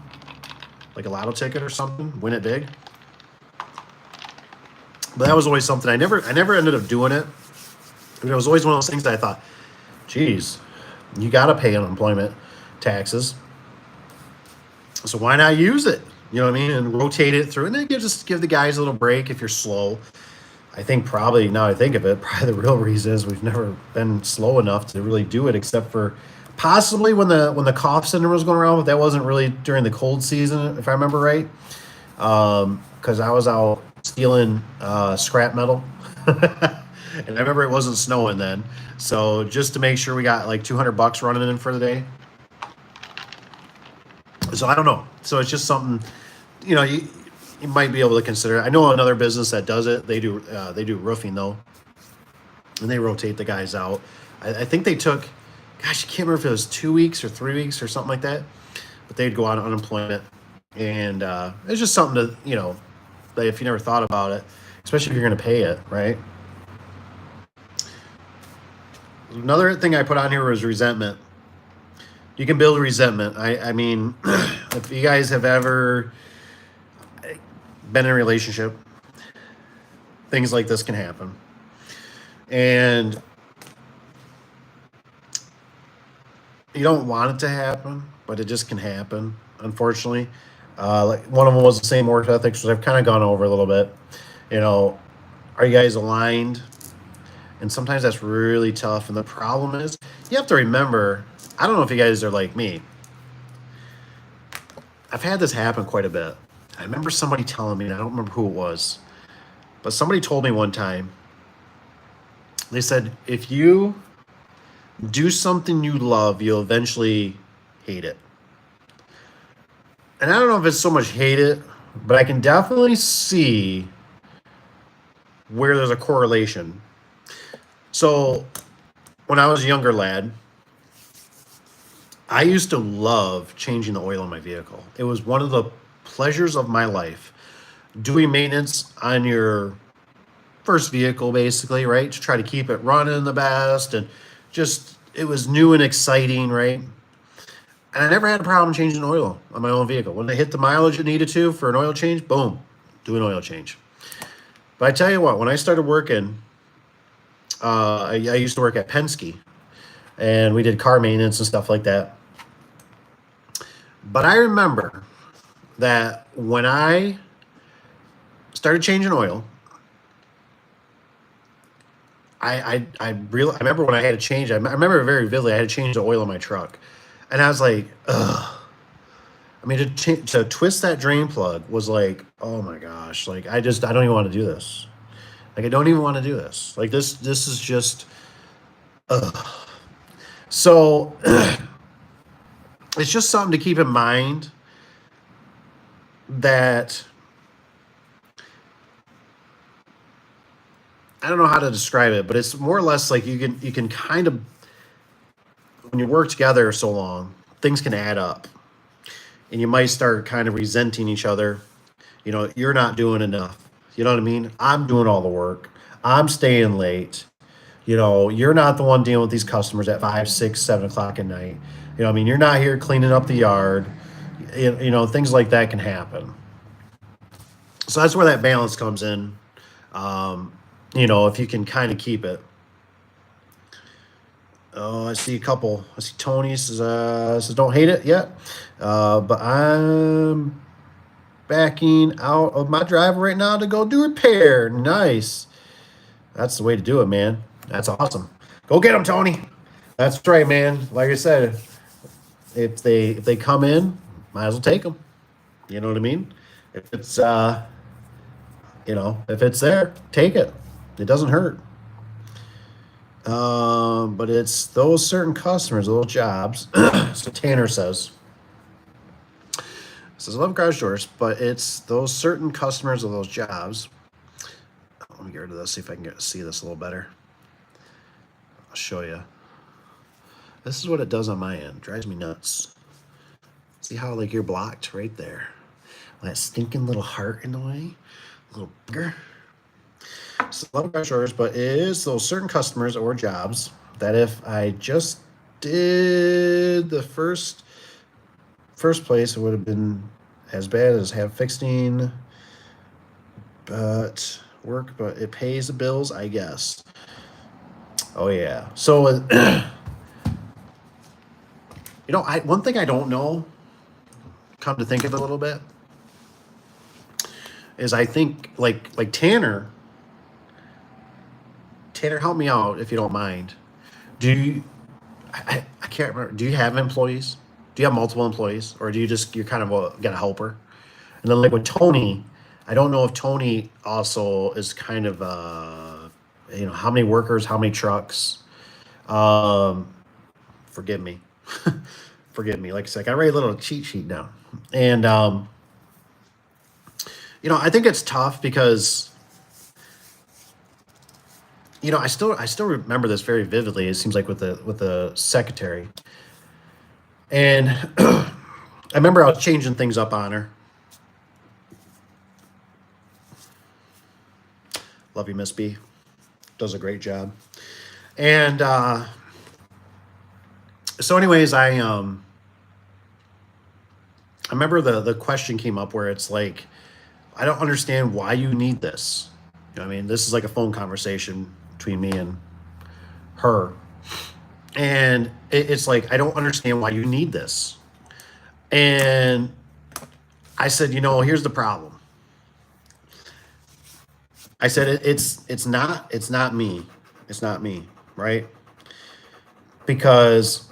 like a lotto ticket or something, win it big. But that was always something I never ended up doing it. It was always one of those things that I thought, geez, you got to pay unemployment taxes. So why not use it? You know what I mean? And rotate it through. And then just give the guys a little break if you're slow. I think probably, now I think of it, probably the real reason is we've never been slow enough to really do it, except for possibly when the cough syndrome was going around, but that wasn't really during the cold season, if I remember right. Because I was out stealing scrap metal. And I remember it wasn't snowing then. So just to make sure we got like $200 running in for the day. So I don't know. So it's just something, you might be able to consider. I know another business that does it. They do roofing though, and they rotate the guys out. I think they took, gosh, I can't remember if it was 2 weeks or 3 weeks or something like that. But they'd go on unemployment, and it's just something to that if you never thought about it, especially if you're going to pay it, right? Another thing I put on here was resentment. You can build resentment. I mean, if you guys have ever been in a relationship, things like this can happen. And you don't want it to happen, but it just can happen, unfortunately. Like one of them was the same work ethics, which I've kind of gone over a little bit. Are you guys aligned? And sometimes that's really tough. And the problem is, you have to remember, I don't know if you guys are like me. I've had this happen quite a bit. I remember somebody telling me, and I don't remember who it was, but somebody told me one time, they said, if you do something you love, you'll eventually hate it. And I don't know if it's so much hate it, but I can definitely see where there's a correlation. So when I was a younger lad, I used to love changing the oil in my vehicle. It was one of the pleasures of my life. Doing maintenance on your first vehicle, basically, right? To try to keep it running the best. And just, it was new and exciting, right? And I never had a problem changing oil on my own vehicle. When I hit the mileage it needed to for an oil change, boom, do an oil change. But I tell you what, when I started working, I used to work at Penske, and we did car maintenance and stuff like that. But I remember that when I started changing oil, I remember when I had to change. I remember very vividly. I had to change the oil in my truck, and I was like, ugh. I mean, to twist that drain plug was like, oh my gosh, like I don't even want to do this. Like I don't even want to do this. Like this is just, ugh. So it's just something to keep in mind, that I don't know how to describe it, but it's more or less like you can kind of, when you work together so long, things can add up, and you might start kind of resenting each other. You're not doing enough. You know what I mean? I'm doing all the work. I'm staying late. You know, you're not the one dealing with these customers at 5, 6, 7 o'clock at night. You know, I mean, you're not here cleaning up the yard. You know, things like that can happen. So that's where that balance comes in. You know, if you can kind of keep it. Oh, I see a couple. I see Tony says don't hate it yet, but I'm backing out of my drive right now to go do repair. Nice. That's the way to do it, man. That's awesome. Go get them, Tony. That's right, man. Like I said, if they come in, might as well take them. You know what I mean? If it's if it's there, take it. It doesn't hurt. But it's those certain customers, those jobs. So Tanner says I love garage doors, but it's those certain customers of those jobs. Let me get rid of this. See if I can see this a little better. I'll show you. This is what it does on my end. Drives me nuts. See how like you're blocked right there. That stinking little heart in the way, a little bigger. So a lot of garage doors, but it is those certain customers or jobs that if I just did the first place, it would have been as bad as have fixing, but it pays the bills, I guess. Oh yeah. So one thing I don't know, come to think of it a little bit, is I think like Tanner, help me out if you don't mind. Do you? I can't remember. Do you have employees? Do you have multiple employees, or do you're kind of got a helper? And then like with Tony, I don't know if Tony also is kind of how many workers, how many trucks. Forgive me, forgive me. Like I said, I write a little cheat sheet down, and I think it's tough because I still remember this very vividly. It seems like with the secretary, and I remember I was changing things up on her. Love you, Miss B. Does a great job. And so, anyways, I remember the question came up where it's like, I don't understand why you need this. I mean, this is like a phone conversation between me and her. And it's like, I don't understand why you need this. And I said, here's the problem. I said, it's not me. It's not me, right? Because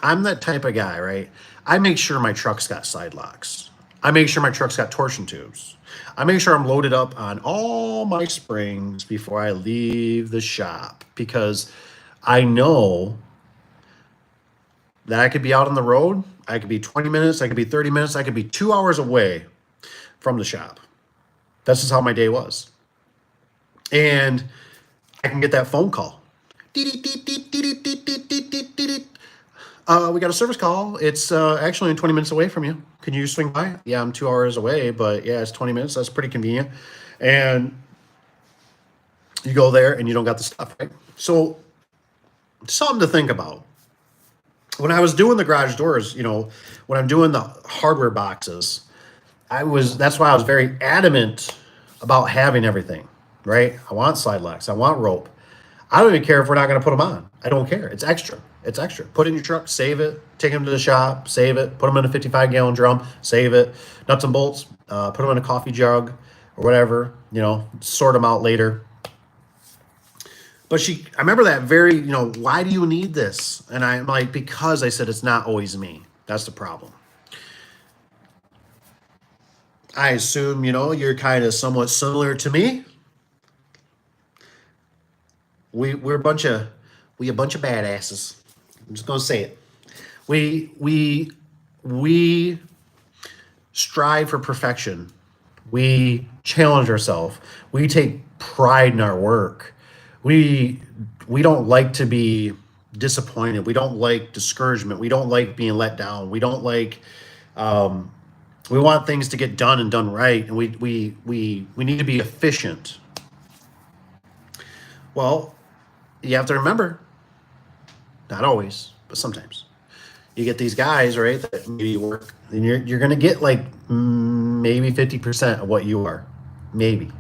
I'm that type of guy, right? I make sure my truck's got side locks. I make sure my truck's got torsion tubes. I make sure I'm loaded up on all my springs before I leave the shop because I know that I could be out on the road. I could be 20 minutes. I could be 30 minutes. I could be 2 hours away from the shop. That's just how my day was. And I can get that phone call. We got a service call. It's actually 20 minutes away from you. Can you swing by? Yeah, I'm 2 hours away, but yeah, it's 20 minutes. That's pretty convenient. And you go there and you don't got the stuff, right? So something to think about. When I was doing the garage doors, when I'm doing the hardware boxes, that's why I was very adamant about having everything, right? I want side locks. I want rope. I don't even care if we're not going to put them on. I don't care. It's extra. It's extra. Put it in your truck, save it, take them to the shop, save it, put them in a 55-gallon drum, save it, nuts and bolts, put them in a coffee jug or whatever, sort them out later. But I remember that very, why do you need this? And I'm like, because I said it's not always me. That's the problem. I assume, you're kind of somewhat similar to me. We're a bunch of badasses. I'm just gonna say it. We strive for perfection. We challenge ourselves. We take pride in our work. We don't like to be disappointed. We don't like discouragement. We don't like being let down. We don't like We want things to get done and done right, and we need to be efficient. Well, you have to remember, not always, but sometimes you get these guys, right, that maybe work, and you're going to get like maybe 50% of what you are, maybe.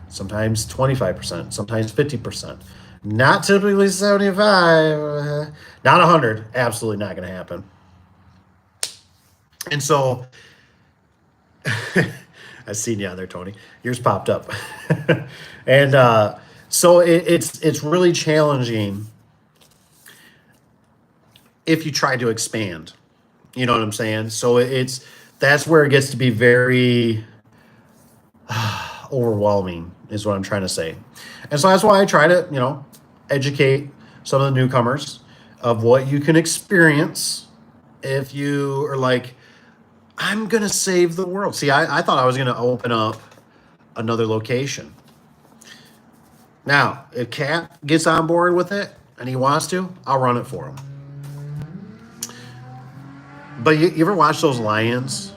Sometimes 25%, sometimes 50%. Not typically 75, not 100. Absolutely not going to happen. And so, I seen you out there, Tony. Yours popped up, and so it's really challenging if you try to expand. You know what I'm saying? So it's that's where it gets to be very overwhelming, is what I'm trying to say. And so that's why I try to, educate some of the newcomers of what you can experience if you are like, I'm gonna save the world. See, I thought I was gonna open up another location. Now, if Cat gets on board with it and he wants to, I'll run it for him. But you ever watch those lions,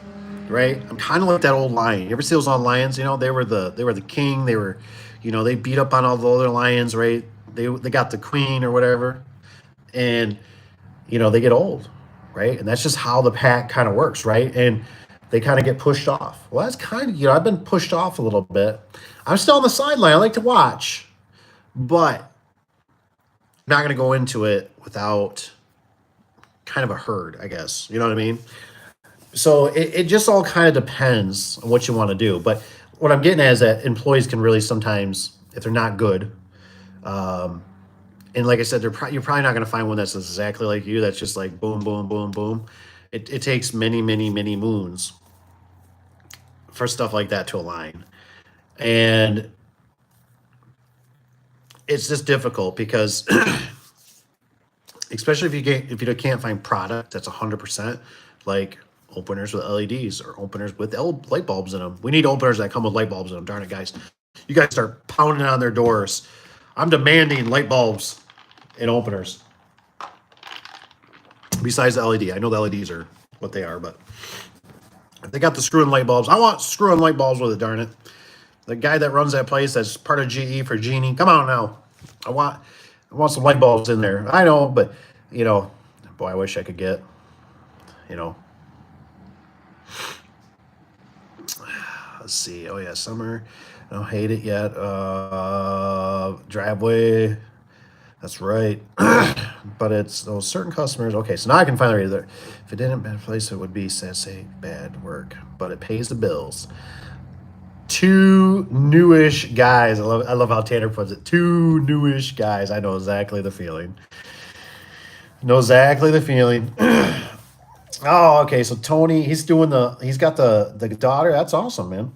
right? I'm kind of like that old lion. You ever see those old lions? They were the king. They beat up on all the other lions, right? They got the queen or whatever, and they get old, right? And that's just how the pack kind of works, right? And they kind of get pushed off. Well, that's kind of I've been pushed off a little bit. I'm still on the sideline. I like to watch, but I'm not going to go into it without kind of a herd, I guess. You know what I mean? So it just all kind of depends on what you want to do. But what I'm getting at is that employees can really sometimes, if they're not good, and like I said, you're probably not going to find one that's exactly like you. That's just like boom, boom, boom, boom. It takes many, many, many moons for stuff like that to align, and it's just difficult because, especially if you can't find product that's 100%, like openers with LEDs or openers with light bulbs in them. We need openers that come with light bulbs in them. Darn it, guys! You guys start pounding on their doors. I'm demanding light bulbs and openers. Besides the LED, I know the LEDs are what they are, but if they got the screw-in light bulbs, I want screw-in light bulbs with it. Darn it! The guy that runs that place, that's part of GE for Genie. Come on now, I want some light bulbs in there. I know, but boy, I wish I could get, let's see. Oh yeah, summer. I don't hate it yet. Driveway. That's right. But it's those certain customers. Okay, so now I can finally read it. If it didn't bad place, it would be say bad work, but it pays the bills. Two newish guys. I love how Tanner puts it. Two newish guys. I know exactly the feeling. Oh, okay. So Tony, he's got the daughter. That's awesome, man.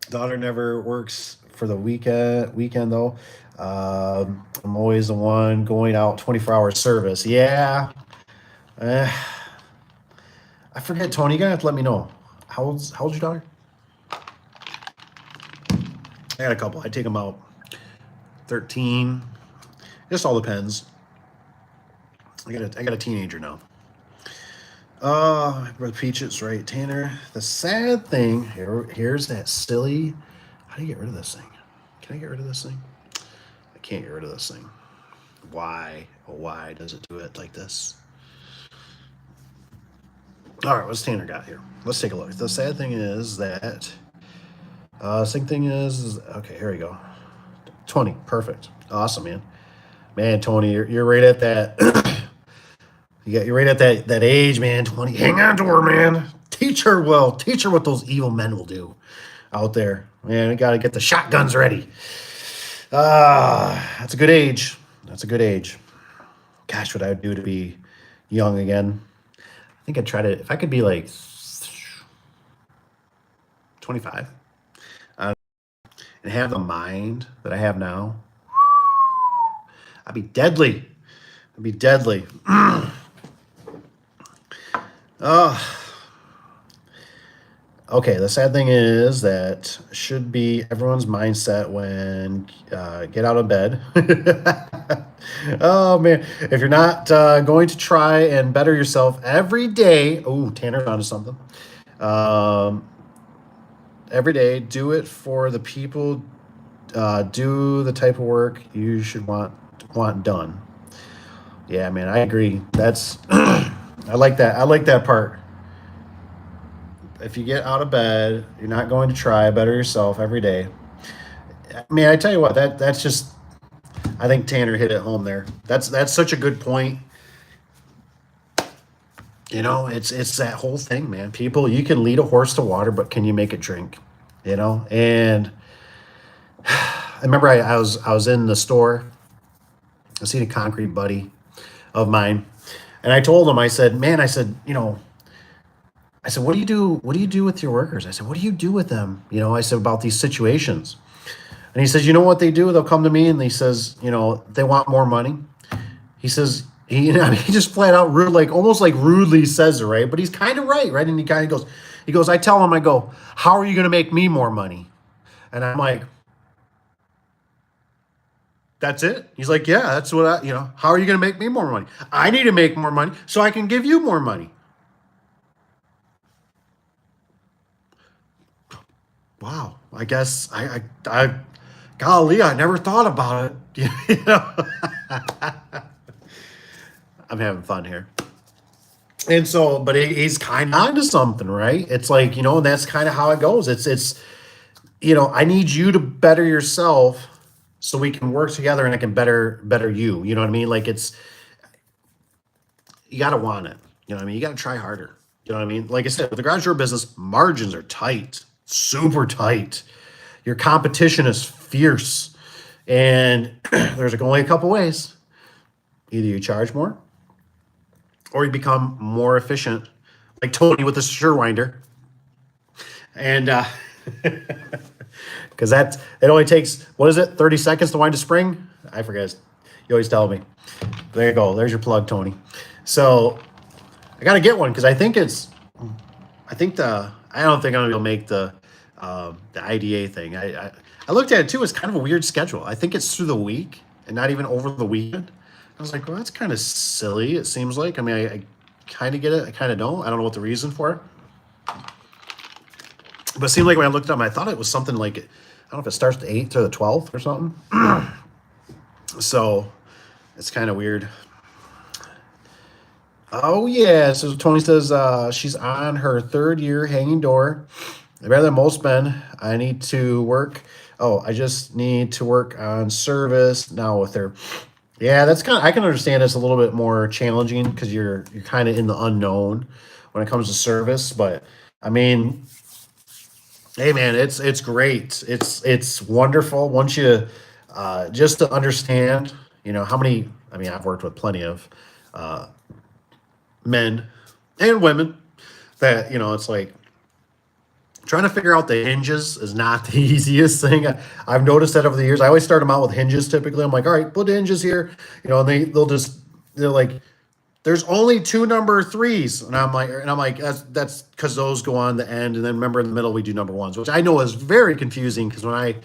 Daughter never works for the weekend though. I'm always the one going out 24-hour service. Yeah. I forget, Tony. You're gonna have to let me know. How old's your daughter? I got a couple. I take them out. 13. Just all depends. I got a teenager now. Brother Peaches, right, Tanner. The sad thing here's that silly. How do you get rid of this thing? Can I get rid of this thing? I can't get rid of this thing. Why? Oh, why does it do it like this? All right, what's Tanner got here? Let's take a look. The sad thing is that. Same thing is okay. Here we go. 20, perfect, awesome, man. Man, Tony, you're right at that. You're right at that age, man. 20. Hang on to her, man. Teach her what those evil men will do out there. Man, we got to get the shotguns ready. That's a good age. Gosh, what I would do to be young again. I think I'd try to, if I could be like 25 and have the mind that I have now, I'd be deadly. Okay, the sad thing is that should be everyone's mindset when get out of bed. Oh, man. If you're not going to try and better yourself every day. Oh, Tanner's onto something. Um, every day, do it for the people. Do the type of work you should want done. Yeah, man, I agree. That's I like that. I like that part. If you get out of bed, you're not going to try. Better yourself every day. I mean, I tell you what, that's just. I think Tanner hit it home there. That's such a good point. It's that whole thing, man. People, you can lead a horse to water, but can you make it drink? And I remember I was in the store. I seen a concrete buddy of mine, and I told him, I said, man, I said, what do you do? What do you do with your workers? I said, what do you do with them? I said about these situations, and he says, you know what they do? They'll come to me and he says, they want more money. He says I mean, he just flat out rude, like almost like rudely says it, right? But he's kind of right? And he kind of goes, I tell him, I go, how are you going to make me more money? And I'm like, that's it. He's like, yeah, that's what how are you going to make me more money? I need to make more money so I can give you more money. Wow. I guess golly, I never thought about it. I'm having fun here. And so, but he's kind of onto something, right? It's like, and that's kind of how it goes. I need you to better yourself so we can work together and I can better you. You know what I mean? Like you got to want it. You know what I mean? You got to try harder. You know what I mean? Like I said, with the garage door business, margins are tight, super tight. Your competition is fierce. And there's only a couple ways. Either you charge more or you become more efficient, like Tony with the Surewinder. And because it only takes, what is it, 30 seconds to wind a spring? I forget. You always tell me. There you go. There's your plug, Tony. So I got to get one because I don't think I'm going to make the IDA thing. I looked at it too. It's kind of a weird schedule. I think it's through the week and not even over the weekend. I was like, well, that's kind of silly. It seems like. I mean, I kind of get it. I kind of don't. I don't know what the reason for it. But it seemed like when I looked it up, I thought it was something like, I don't know if it starts the 8th or the 12th or something. So it's kind of weird. Oh, yeah. So Tony says she's on her 3rd year hanging door. Rather than most men, I need to work. Oh, I just need to work on service now with her. Yeah, that's I can understand it's a little bit more challenging because you're kind of in the unknown when it comes to service. But I mean, hey man, it's great. It's wonderful once you just to understand, how many. I mean, I've worked with plenty of men and women that it's like trying to figure out the hinges is not the easiest thing. I've noticed that over the years. I always start them out with hinges. Typically, I'm like, all right, put the hinges here, and they're like, there's only 2 number 3s, and I'm like, that's because those go on the end, and then remember in the middle we do number 1s, which I know is very confusing because when I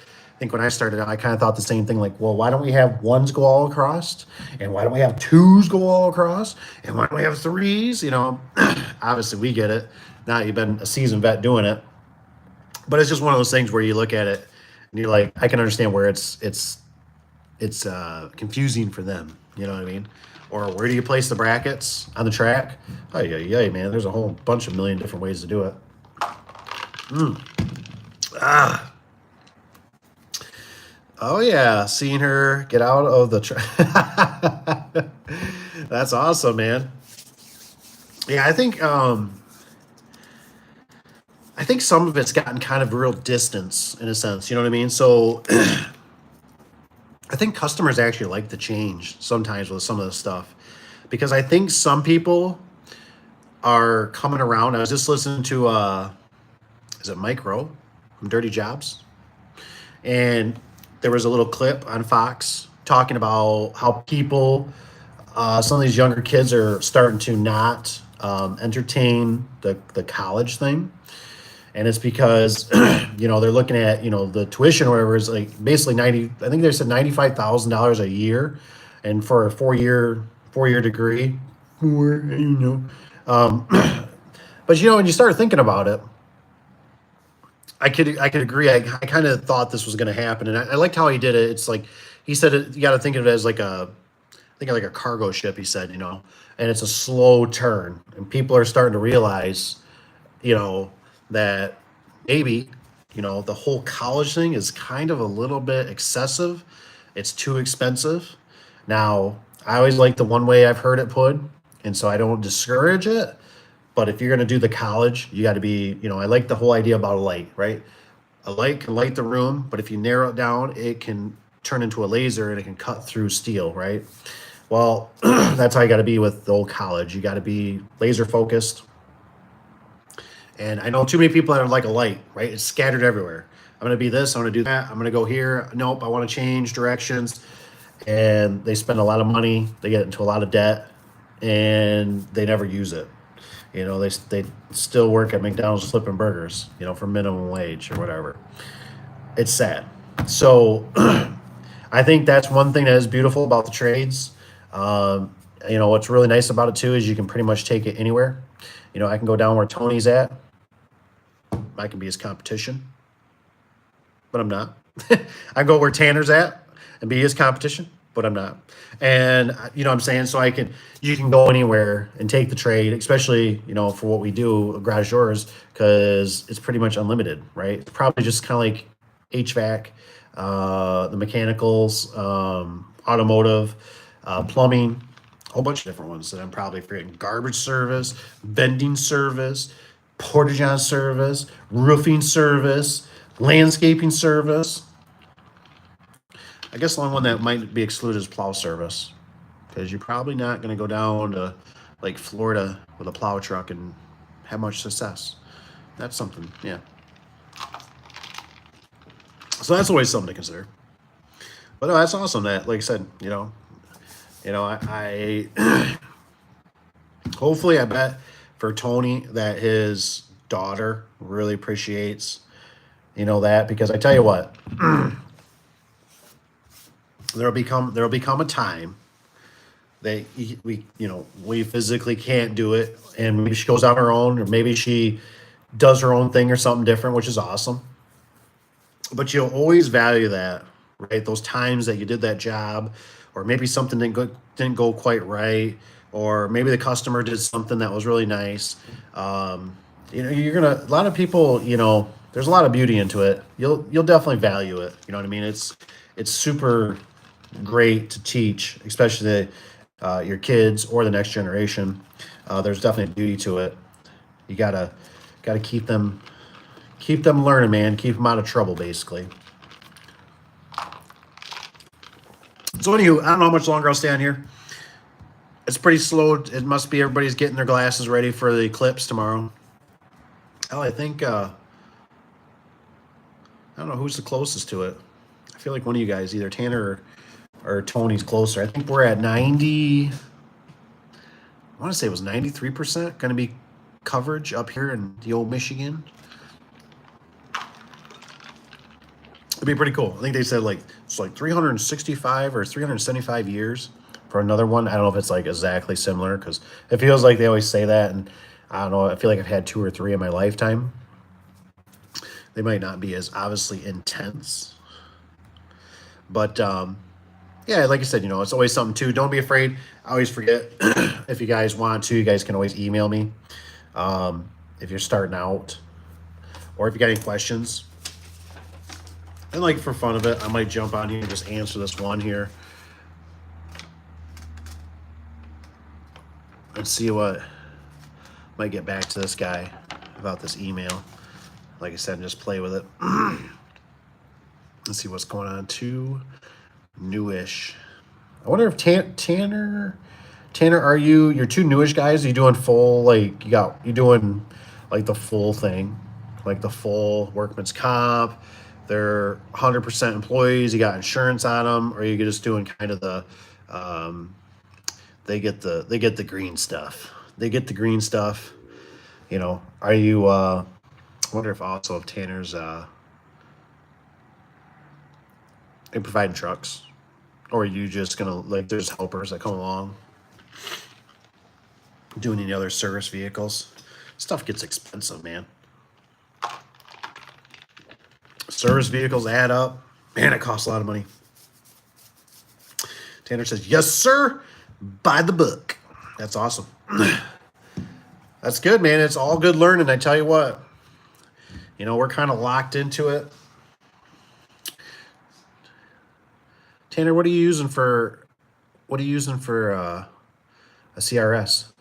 started out, I kind of thought the same thing. Like, well, why don't we have 1s go all across, and why don't we have 2s go all across, and why don't we have 3s? Obviously we get it. Now you've been a seasoned vet doing it. But it's just one of those things where you look at it and you're like, I can understand where it's confusing for them. You know what I mean? Or where do you place the brackets on the track? Oh yeah, man. There's a whole bunch of million different ways to do it. Oh yeah, seeing her get out of the track. That's awesome, man. Yeah, I think some of it's gotten kind of real distance in a sense, you know what I mean? So I think customers actually like the change sometimes with some of the stuff because I think some people are coming around. I was just listening to, is it Mike Rowe from Dirty Jobs? And there was a little clip on Fox talking about how people, some of these younger kids are starting to not entertain the college thing. And it's because, they're looking at, the tuition or whatever is like basically I think they said $95,000 a year. And for a four-year degree, But when you start thinking about it, I could agree. I kind of thought this was going to happen, and I liked how he did it. It's like he said it, you got to think of it as like think of like a cargo ship. He said, and it's a slow turn, and people are starting to realize, that maybe, the whole college thing is kind of a little bit excessive. It's too expensive. Now, I always like the one way I've heard it put, and so I don't discourage it. But if you're going to do the college, you got to be, I like the whole idea about a light, right? A light can light the room, but if you narrow it down, it can turn into a laser and it can cut through steel, right? Well, that's how you got to be with the old college. You got to be laser focused. And I know too many people that are like a light, right? It's scattered everywhere. I'm going to be this, I'm going to do that, I'm going to go here. Nope, I want to change directions. And they spend a lot of money, they get into a lot of debt, and they never use it. They still work at McDonald's flipping burgers, for minimum wage or whatever. It's sad. So I think that's one thing that is beautiful about the trades. What's really nice about it too is you can pretty much take it anywhere. I can go down where Tony's at. I can be his competition, but I'm not. I go where Tanner's at and be his competition, but I'm not. And what I'm saying? So you can go anywhere and take the trade, especially, for what we do, garage doors, because it's pretty much unlimited, right? It's probably just kind of like HVAC, the mechanicals, automotive, plumbing, a whole bunch of different ones that I'm probably forgetting. Garbage service, vending service, portage-on service, roofing service, landscaping service. I guess the only one that might be excluded is plow service, because you're probably not going to go down to like Florida with a plow truck and have much success. That's something, yeah. So that's always something to consider. But no, that's awesome that, like I said, I hopefully, I bet for Tony that his daughter really appreciates, that, because I tell you what, there'll become a time that we physically can't do it, and maybe she goes on her own, or maybe she does her own thing or something different, which is awesome. But you'll always value that, right? Those times that you did that job, or maybe something didn't go quite right, or maybe the customer did something that was really nice. A lot of people, there's a lot of beauty into it. You'll definitely value it. You know what I mean? It's super great to teach, especially your kids or the next generation. There's definitely beauty to it. You gotta keep them learning, man. Keep them out of trouble, basically. So anywho, I don't know how much longer I'll stay on here. It's pretty slow. It must be everybody's getting their glasses ready for the eclipse tomorrow. Oh, I think I don't know who's the closest to it. I feel like one of you guys, either Tanner or Tony's closer. I think we're at 90. I want to say it was 93% going to be coverage up here in the old Michigan. It'd be pretty cool. I think they said it's like 365 or 375 years for another one. I don't know if it's like exactly similar, because it feels like they always say that, and I don't know. I feel like I've had 2 or 3 in my lifetime. They might not be as obviously intense, but yeah, like I said, it's always something too. Don't be afraid. I always forget. If you guys want to, you guys can always email me if you're starting out, or if you got any questions. And like for fun of it, I might jump on here and just answer this one here. Let's see what might get back to this guy about this email. Like I said, just play with it. Let's see what's going on. Too newish. I wonder if Tanner, are you're 2 newish guys? Are you doing full, like you're doing like the full thing, like the full workman's comp? They're 100% employees. You got insurance on them, or are you just doing kind of the they get the green stuff. They get the green stuff. Are you I wonder if also if Tanner's they providing trucks, or are you just gonna, like, there's helpers that come along doing any other service vehicles? Stuff gets expensive, man. Service vehicles add up. Man, it costs a lot of money. Tanner says, yes, sir. By the book. That's awesome. That's good, man. It's all good learning. I tell you what, we're kind of locked into it. Tanner, what are you using for a CRS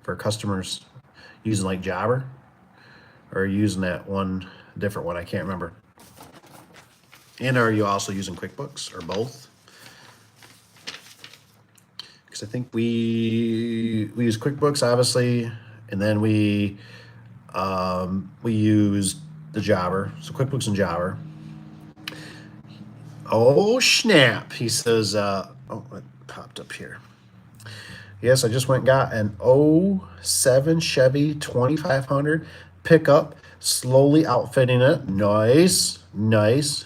for customers? Using like Jobber, or are you using that one different one? I can't remember. And are you also using QuickBooks or both? Because I think we use QuickBooks obviously, and then we use the Jobber. So QuickBooks and Jobber. Oh snap! He says, "Oh, it popped up here." Yes, I just went and got an '07 Chevy 2500 pickup. Slowly outfitting it. Nice, nice.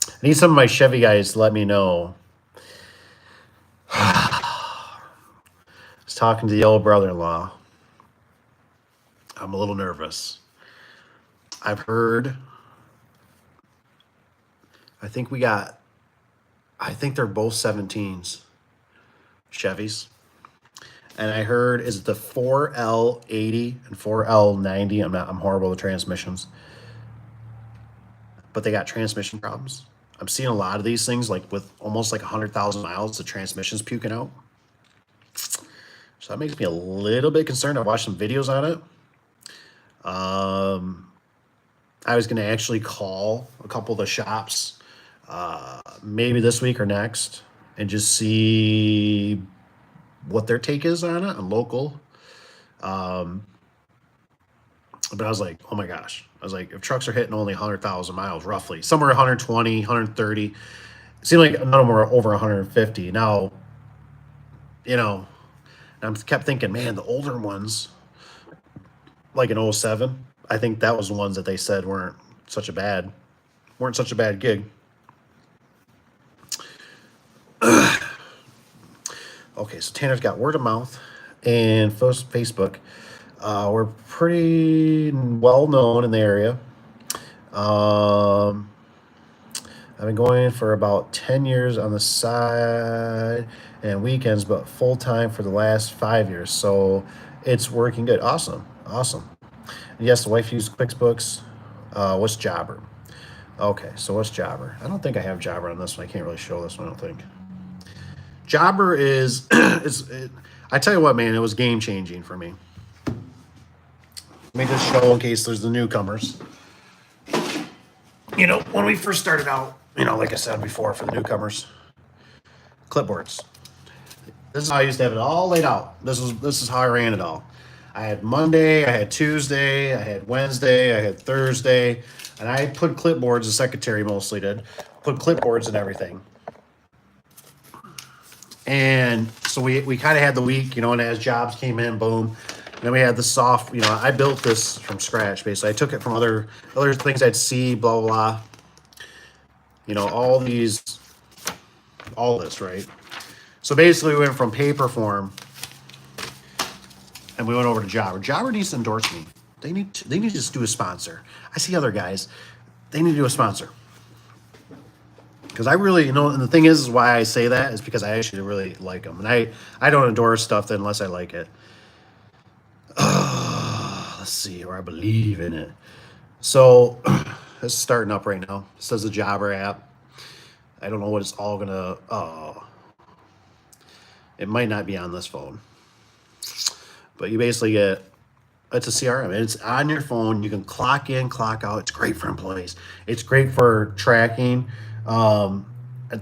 I need some of my Chevy guys to let me know. I was talking to the old brother-in-law. I'm a little nervous. I've heard. I think they're both 17s. Chevys. And I heard, is it the 4L80 and 4L90? I'm horrible with transmissions. But they got transmission problems. I'm seeing a lot of these things, like with almost like 100,000 miles, the transmission's puking out. So that makes me a little bit concerned. I watched some videos on it. I was going to actually call a couple of the shops, maybe this week or next, and just see what their take is on it, on local. But I was like, oh my gosh. I was like, if trucks are hitting only 100,000 miles, roughly, somewhere 120, 130, it seemed like none of them were over 150. Now, I kept thinking, man, the older ones, like an '07, I think that was the ones that they said weren't such a bad gig. Okay, so Tanner's got word of mouth and Facebook. We're pretty well known in the area. I've been going for about 10 years on the side and weekends, but full time for the last 5 years. So it's working good. Awesome. And yes, the wife used QuickBooks. What's Jobber? Okay, so what's Jobber? I don't think I have Jobber on this one. I can't really show this one, I don't think. Jobber is, I tell you what, man, it was game changing for me. Let me just show in case there's the newcomers. When we first started out, like I said before, for the newcomers, clipboards. This is how I used to have it all laid out. This is how I ran it all. I had Monday, I had Tuesday, I had Wednesday, I had Thursday, and I put clipboards, the secretary mostly did, put clipboards and everything. And so we kind of had the week, and as jobs came in, boom. And then we had the soft, I built this from scratch, basically. I took it from other things I'd see, blah, blah, blah. All this, right? So basically we went from paper form and we went over to Jobber. Jobber needs to endorse me. They need to just do a sponsor. I see other guys, they need to do a sponsor. Because I really, and the thing is why I say that is because I actually really like them. And I don't endorse stuff unless I like it. Let's see, or I believe in it. So this is starting up right now. This is the Jobber app. I don't know what it's all gonna. It might not be on this phone, but you basically get. It's a CRM. It's on your phone. You can clock in, clock out. It's great for employees. It's great for tracking, and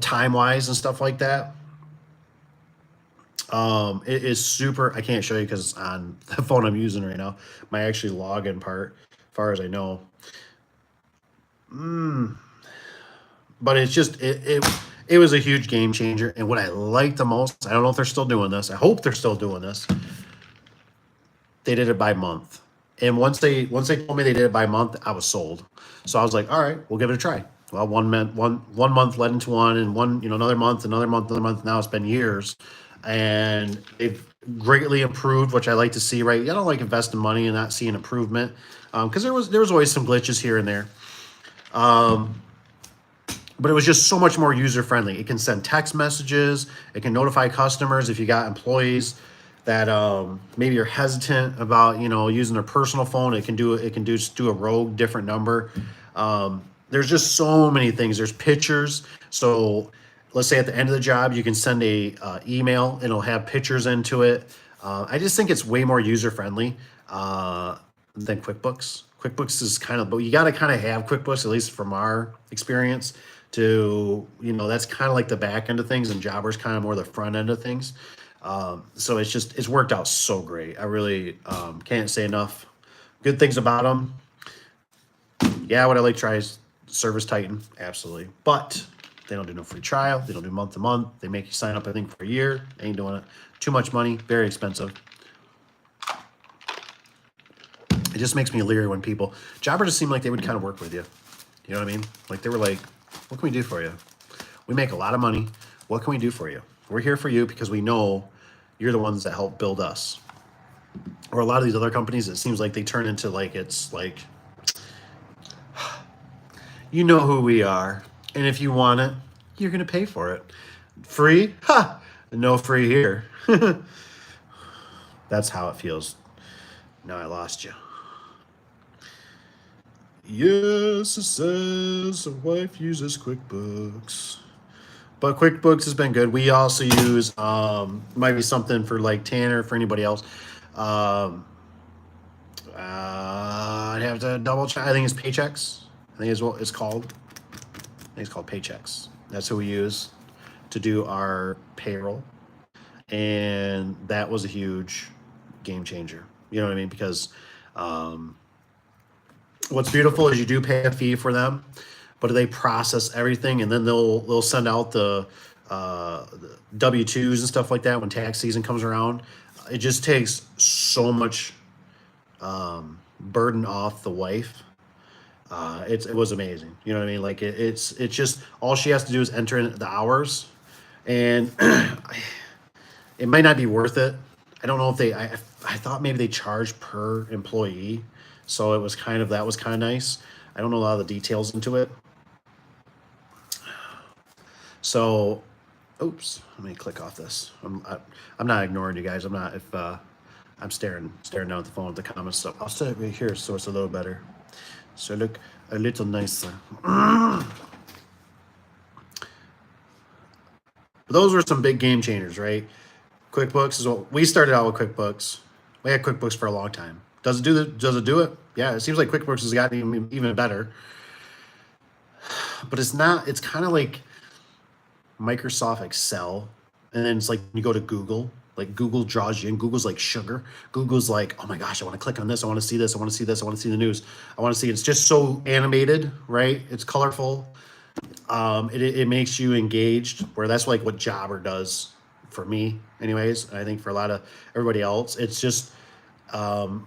time-wise and stuff like that. It is super. I can't show you because it's on the phone I'm using right now. My actually login part, as far as I know. But it's just it was a huge game changer. And what I like the most, I don't know if they're still doing this. I hope they're still doing this. They did it by month. And once they told me they did it by month, I was sold. So I was like, all right, we'll give it a try. Well, one month led into one, and one, another month. Now it's been years. and they've greatly improved, which I like to see. Right, I don't like investing money and not seeing improvement, because there was always some glitches here and there. But it was just so much more user friendly. It can send text messages. It can notify customers if you got employees that maybe you're hesitant about, using their personal phone. It can just do a rogue different number. There's just so many things. There's pictures. So let's say at the end of the job, you can send a email. It'll have pictures into it. I just think it's way more user friendly than QuickBooks. QuickBooks is but you got to kind of have QuickBooks, at least from our experience, to, that's kind of like the back end of things, and Jobber's kind of more the front end of things. So it's worked out so great. I really can't say enough good things about them. Yeah, would I like to try Service Titan? Absolutely. But they don't do no free trial. They don't do month to month. They make you sign up, I think, for a year. They ain't doing it. Too much money. Very expensive. It just makes me leery when Jobber just seemed like they would kind of work with you. You know what I mean? Like they were like, what can we do for you? We make a lot of money. What can we do for you? We're here for you because we know you're the ones that help build us. Or a lot of these other companies, it seems like they turn into it's like, you know who we are. And if you want it, you're going to pay for it. Free? Ha! No free here. That's how it feels. Now I lost you. Yes, it says the wife uses QuickBooks. But QuickBooks has been good. We also use, might be something for like Tanner, for anybody else. I'd have to double check. I think it's Paychecks. I think is what it's called. I think it's called Paychecks. That's who we use to do our payroll. And that was a huge game changer. You know what I mean? Because what's beautiful is you do pay a fee for them, but they process everything, and then they'll send out the W-2s and stuff like that when tax season comes around. It just takes so much burden off the wife. It was amazing. You know what I mean? Like it's just all she has to do is enter in the hours, and it might not be worth it. I don't know if I thought maybe they charge per employee, so that was kind of nice. I don't know a lot of the details into it. So, oops, let me click off this. I'm not ignoring you guys. I'm not. If I'm staring down at the phone at the comments stuff. I'll sit right here so it's a little better. So look a little nicer. Those were some big game changers, right? QuickBooks is what we started out with. QuickBooks. We had QuickBooks for a long time. Does it do it? Yeah, it seems like QuickBooks has gotten even better. But it's not. It's kind of like Microsoft Excel, and then it's like you go to Google. Like Google draws you in. Google's like sugar. Google's like, oh my gosh, I want to click on this. I want to see this. I want to see this. I want to see the news. I want to see. It's just so animated, right? It's colorful. It makes you engaged. Where that's like what Jobber does for me, anyways. And I think for a lot of everybody else, it's just, and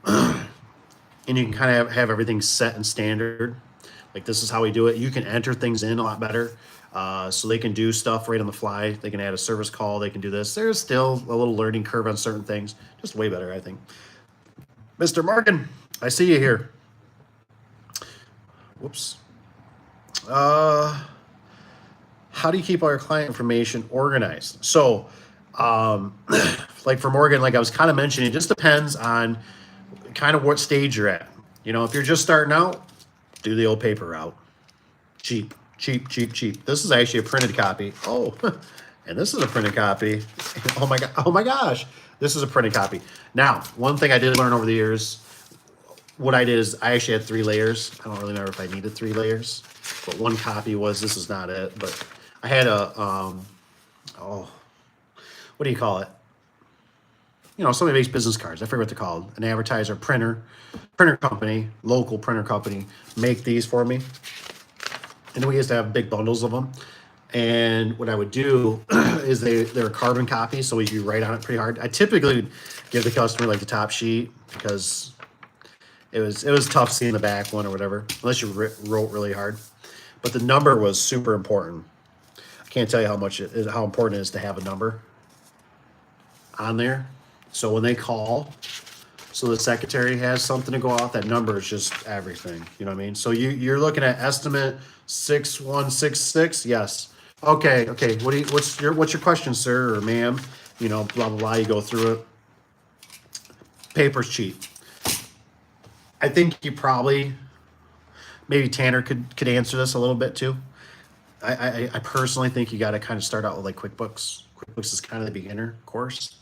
you can kind of have everything set and standard. Like this is how we do it. You can enter things in a lot better. So they can do stuff right on the fly. They can add a service call. They can do this. There's still a little learning curve on certain things. Just way better, I think. Mr. Markin, I see you here. Whoops. How do you keep all your client information organized? So, like for Morgan, like I was kind of mentioning, it just depends on kind of what stage you're at. If you're just starting out, do the old paper route. Cheap. This is actually a printed copy. Oh, and this is a printed copy. Oh my gosh. This is a printed copy. Now, one thing I did learn over the years, what I did is I actually had 3 layers. I don't really remember if I needed 3 layers, but one copy this is not it, but I had a, what do you call it? Somebody makes business cards. I forget what they're called. An advertiser, printer company, local printer company, make these for me. And we used to have big bundles of them. And what I would do is they're carbon copies, so you write on it pretty hard. I typically give the customer like the top sheet because it was tough seeing the back one or whatever, unless you wrote really hard. But the number was super important. I can't tell you how important it is to have a number. on there. So when they call, so the secretary has something to go off. That number is just everything. You know what I mean? So you're looking at estimate 6166. Yes. Okay. Okay. What's your question, sir or ma'am? You know, blah blah blah. You go through it. Paper's cheap. I think you probably maybe Tanner could answer this a little bit too. I personally think you got to kind of start out with like QuickBooks. QuickBooks is kind of the beginner course.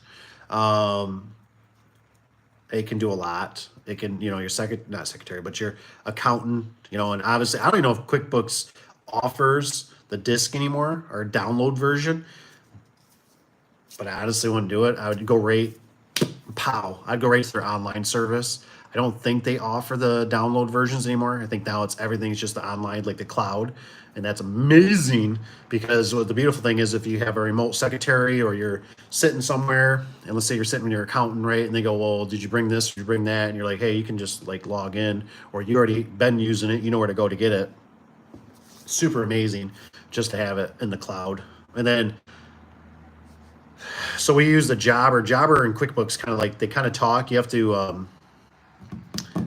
It can do a lot. It can, you know, your not secretary, but your accountant, you know, and obviously I don't even know if QuickBooks offers the disc anymore or download version, but I honestly wouldn't do it. I would go right, I'd go right to their online service. I don't think they offer the download versions anymore. I think now everything's just the online, like the cloud. And that's amazing because what the beautiful thing is if you have a remote secretary or you're sitting somewhere and let's say you're sitting with your accountant, right? And they go, well, did you bring this? Did you bring that? And you're like, hey, you can just like log in or you already been using it. You know where to go to get it. Super amazing just to have it in the cloud. And then, so we use the Jobber and QuickBooks kind of like, they kind of talk. You have to,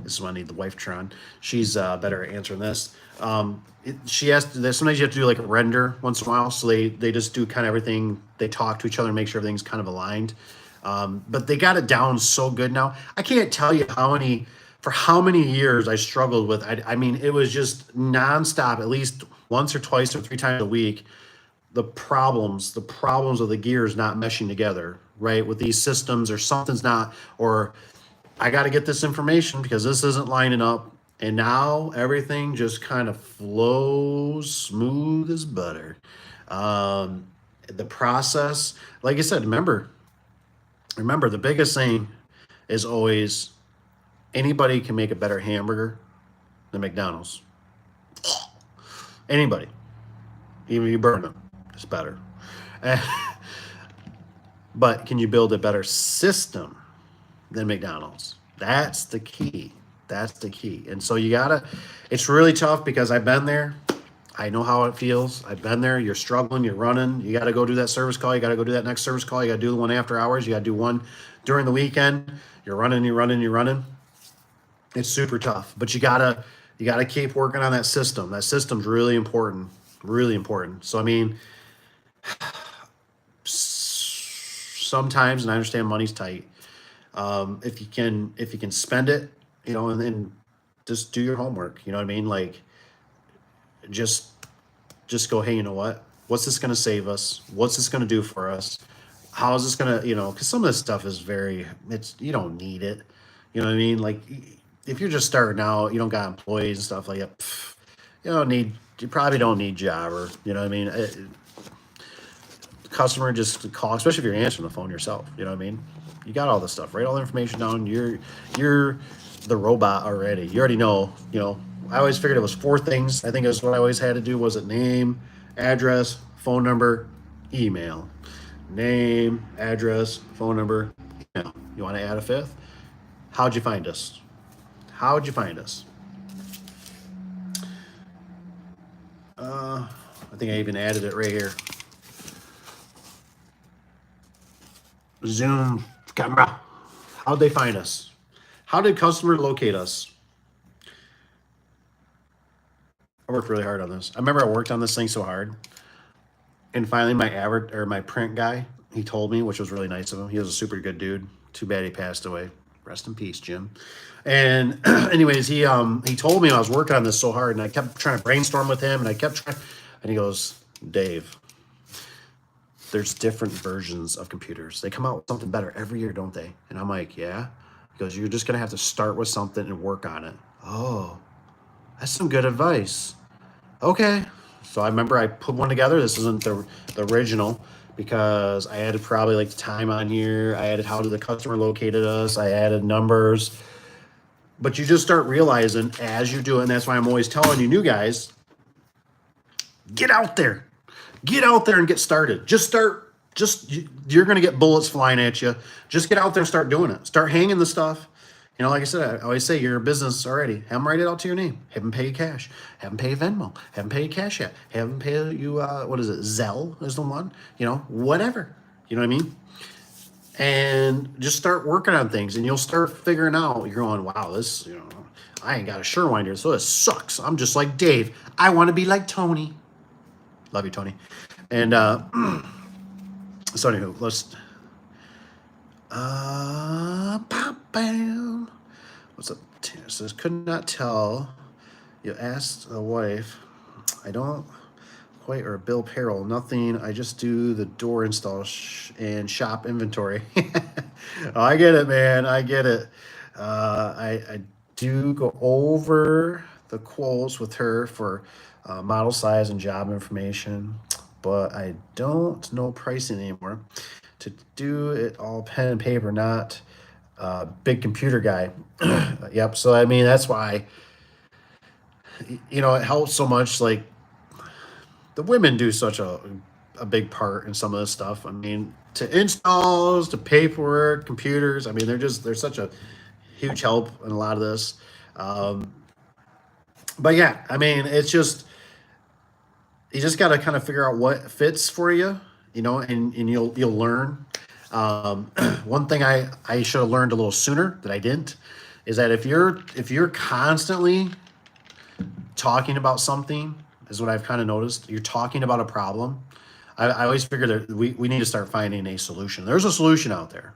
this is when I need the wife Tron. She's better at answering this. She has to, sometimes you have to do like a render once in a while. So they just do kind of everything. They talk to each other and make sure everything's kind of aligned. But they got it down so good now. I can't tell you for how many years I struggled with. I mean, it was just nonstop, at least once or twice or 3 times a week. The problems of the gears not meshing together, right? With these systems or something's not, or I got to get this information because this isn't lining up. And now everything just kind of flows smooth as butter. The process, like I said, remember, the biggest thing is always anybody can make a better hamburger than McDonald's. Anybody. Even if you burn them, it's better. But can you build a better system than McDonald's? That's the key. That's the key. And so it's really tough because I've been there. I know how it feels. I've been there. You're struggling. You're running. You got to go do that service call. You got to go do that next service call. You got to do the one after hours. You got to do one during the weekend. You're running. It's super tough, but you gotta keep working on that system. That system's really important. Really important. So, I mean, sometimes, and I understand money's tight. If you can spend it, you know, and then just do your homework. You know what I mean? Like, just go, hey, you know what? What's this going to save us? What's this going to do for us? How is this going to, you know, because some of this stuff is you don't need it. You know what I mean? Like, if you're just starting out, you don't got employees and stuff like that. You probably don't need Jobber. You know what I mean? Customer just call, especially if you're answering the phone yourself. You know what I mean? You got all this stuff, write all the information down. You're the robot already. You already know. You know, I always figured it was 4 things. I think it was what I always had to do. Was it name, address, phone number, email? Name, address, phone number, email. You want to add a 5th? How'd you find us? I think I even added it right here. Zoom camera. How'd they find us? How did customer locate us? I worked really hard on this. I remember I worked on this thing so hard. And finally my print guy, he told me, which was really nice of him. He was a super good dude. Too bad he passed away. Rest in peace, Jim. And anyways, he told me I was working on this so hard and I kept trying to brainstorm with him and and he goes, Dave, there's different versions of computers. They come out with something better every year, don't they? And I'm like, yeah. He goes, you're just going to have to start with something and work on it. Oh, that's some good advice. Okay. So I remember I put one together. This isn't the original because I added probably like the time on here. I added how did the customer located us. I added numbers. But you just start realizing as you do it, and that's why I'm always telling you new guys, get out there. Get out there and get started. You're going to get bullets flying at you. Just get out there and start doing it. Start hanging the stuff. You know, like I said, I always say you're a business already. Have them write it out to your name. Have them pay you cash. Have them pay you Venmo. Have them pay you Cash App. Have them pay you, what is it? Zelle is the one. You know, whatever. You know what I mean? and just start working on things, and you'll start figuring out. You're going, wow, this, I ain't got a sure winder, so this sucks. I'm just like Dave. I want to be like Tony. Love you, Tony. And so anywho, let's bam. What's up? Tanner says, could not tell. You asked a wife. I don't quite, or bill payroll. Nothing. I just do the door install and shop inventory. Oh, I get it, man. I get it. I do go over the quotes with her for model size and job information, but I don't know pricing anymore. To do it all pen and paper, not big computer guy. Yep. So I mean, that's why it helps so much. Like the women do such a big part in some of this stuff. I mean, to installs, to paperwork, computers. I mean, they're such a huge help in a lot of this. Um, but yeah, I mean, it's just you just got to kind of figure out what fits for you, and you'll learn. One thing I should have learned a little sooner that I didn't is that if you're constantly talking about something, is what I've kind of noticed. You're talking about a problem. I always figure that we need to start finding a solution. There's a solution out there.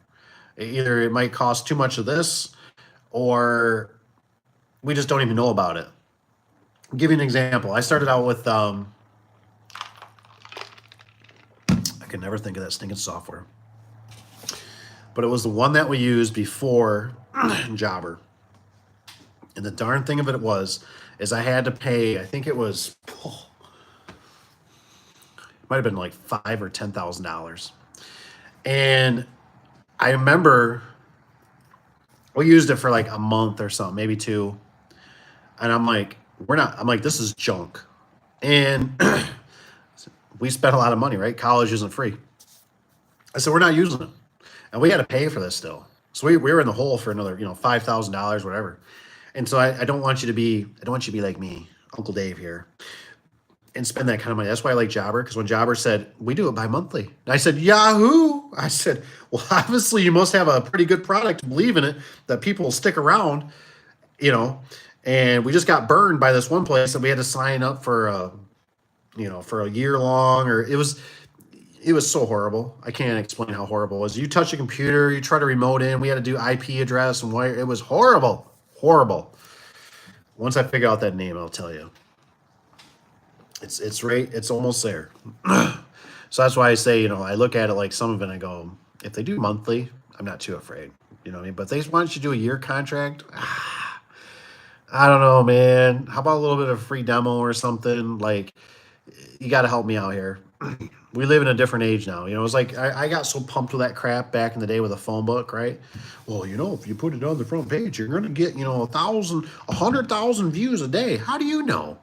Either it might cost too much of this, or we just don't even know about it. I'll give you an example. I started out with I can never think of that stinking software, but it was the one that we used before Jobber. And the darn thing of it is I had to pay. I think it was, might have been like $5,000 or $10,000, and I remember we used it for like a month or something, maybe two, and I'm like, this is junk, and we spent a lot of money, right? College isn't free. I said, we're not using it, and we had to pay for this still. So we were in the hole for another, $5,000, whatever. And so I don't want you to be like me, Uncle Dave here, and spend that kind of money. That's why I like Jobber, because when Jobber said, we do it bi-monthly. And I said, Yahoo! I said, well, obviously you must have a pretty good product to believe in it, that people will stick around, and we just got burned by this one place that we had to sign up for, for a year long, or it was so horrible. I can't explain how horrible it was. You touch a computer, you try to remote in, we had to do IP address and wire. It was horrible. Horrible. Once I figure out that name, I'll tell you. It's right. It's almost there. So that's why I say, I look at it like some of it and I go, if they do monthly, I'm not too afraid. You know what I mean? But they want you to do a year contract. I don't know, man. How about a little bit of free demo or something? Like, you got to help me out here. We live in a different age now. It's like I got so pumped with that crap back in the day with a phone book, right? Well, if you put it on the front page, you're going to get, 100,000 views a day. How do you know?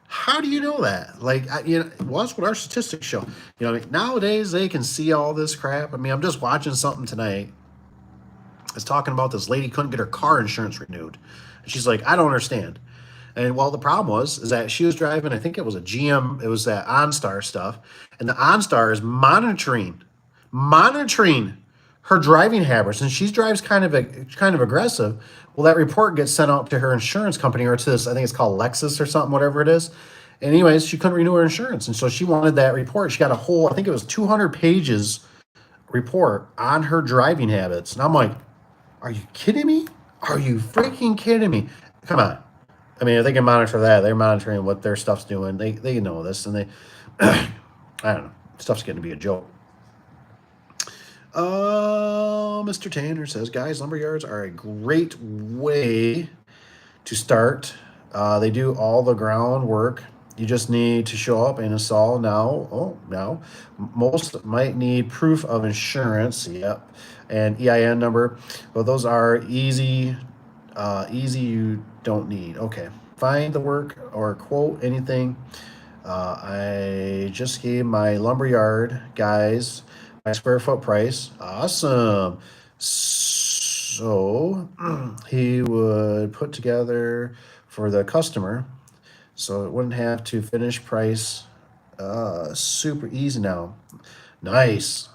How do you know that? Like, well, that's what our statistics show. Nowadays they can see all this crap. I mean, I'm just watching something tonight. It's talking about this lady couldn't get her car insurance renewed. And she's like, I don't understand. And the problem is that she was driving, I think it was a GM, it was that OnStar stuff. And the OnStar is monitoring her driving habits. And she drives kind of aggressive. Well, that report gets sent out to her insurance company, or to this, I think it's called Lexus or something, whatever it is. Anyways, she couldn't renew her insurance. And so she wanted that report. She got a whole, I think it was 200 pages report on her driving habits. And I'm like, are you kidding me? Are you freaking kidding me? Come on. I mean, if they can monitor that, they're monitoring what their stuff's doing. They know this, and I don't know. Stuff's getting to be a joke. Mr. Tanner says, guys, lumberyards are a great way to start. They do all the groundwork. You just need to show up and install now. Most might need proof of insurance. Yep. And EIN number. Well, those are easy. You don't need. Okay. Find the work or quote anything. I just gave my lumberyard guys my square foot price. Awesome. So he would put together for the customer, so it wouldn't have to finish price. Super easy now. Nice.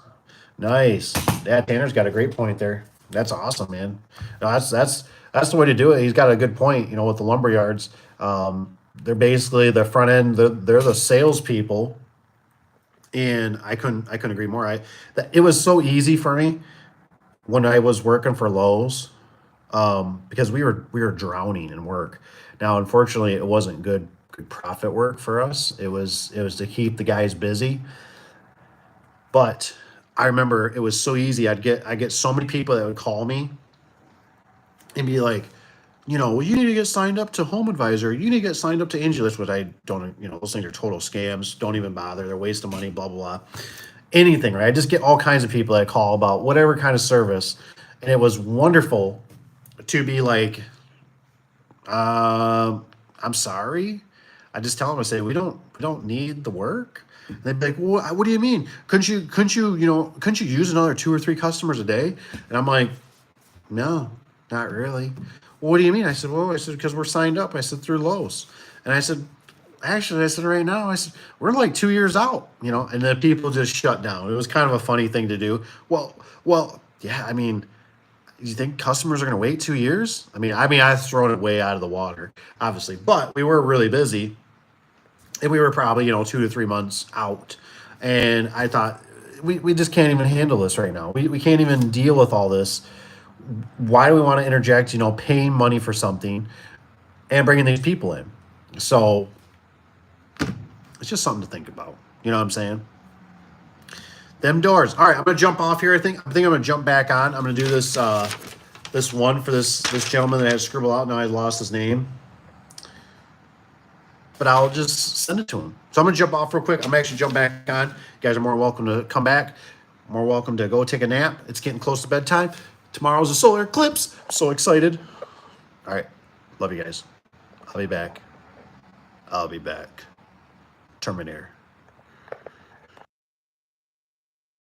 Nice. Yeah, Tanner's got a great point there. That's awesome, man. No, that's the way to do it. He's got a good point. With the lumber yards, they're basically the front end. They're the salespeople, and I couldn't agree more. It was so easy for me when I was working for Lowe's, because we were drowning in work. Now, unfortunately, it wasn't good profit work for us. It was to keep the guys busy. But I remember it was so easy. I get so many people that would call me and be like, well, you need to get signed up to Home Advisor. You need to get signed up to Angie's, which I don't, those things are total scams. Don't even bother. They're a waste of money, blah, blah, blah. Anything, right? I just get all kinds of people that call about whatever kind of service. And it was wonderful to be like, I'm sorry. I just tell them, I say, we don't need the work. And they'd be like, well, what do you mean? Couldn't you use another 2 or 3 customers a day? And I'm like, no, not really. Well, what do you mean? I said, because we're signed up. I said, through Lowe's. And I said, actually, I said, right now, I said, we're like 2 years out, and then people just shut down. It was kind of a funny thing to do. Well, yeah, I mean, you think customers are going to wait 2 years? I've thrown it way out of the water, obviously, but we were really busy, and we were probably 2 to 3 months out, and I thought we just can't even handle this right now. We can't even deal with all this. Why do we want to interject? Paying money for something and bringing these people in. So it's just something to think about. You know what I'm saying? Them doors. All right, I'm gonna jump off here. I think I'm gonna jump back on. I'm gonna do this one for this gentleman that I had to scribble out. Now I lost his name, but I'll just send it to him. So I'm gonna jump off real quick. I'm actually jump back on. You guys are more welcome to come back. More welcome to go take a nap. It's getting close to bedtime. Tomorrow's a solar eclipse. I'm so excited. All right, love you guys. I'll be back. Terminator.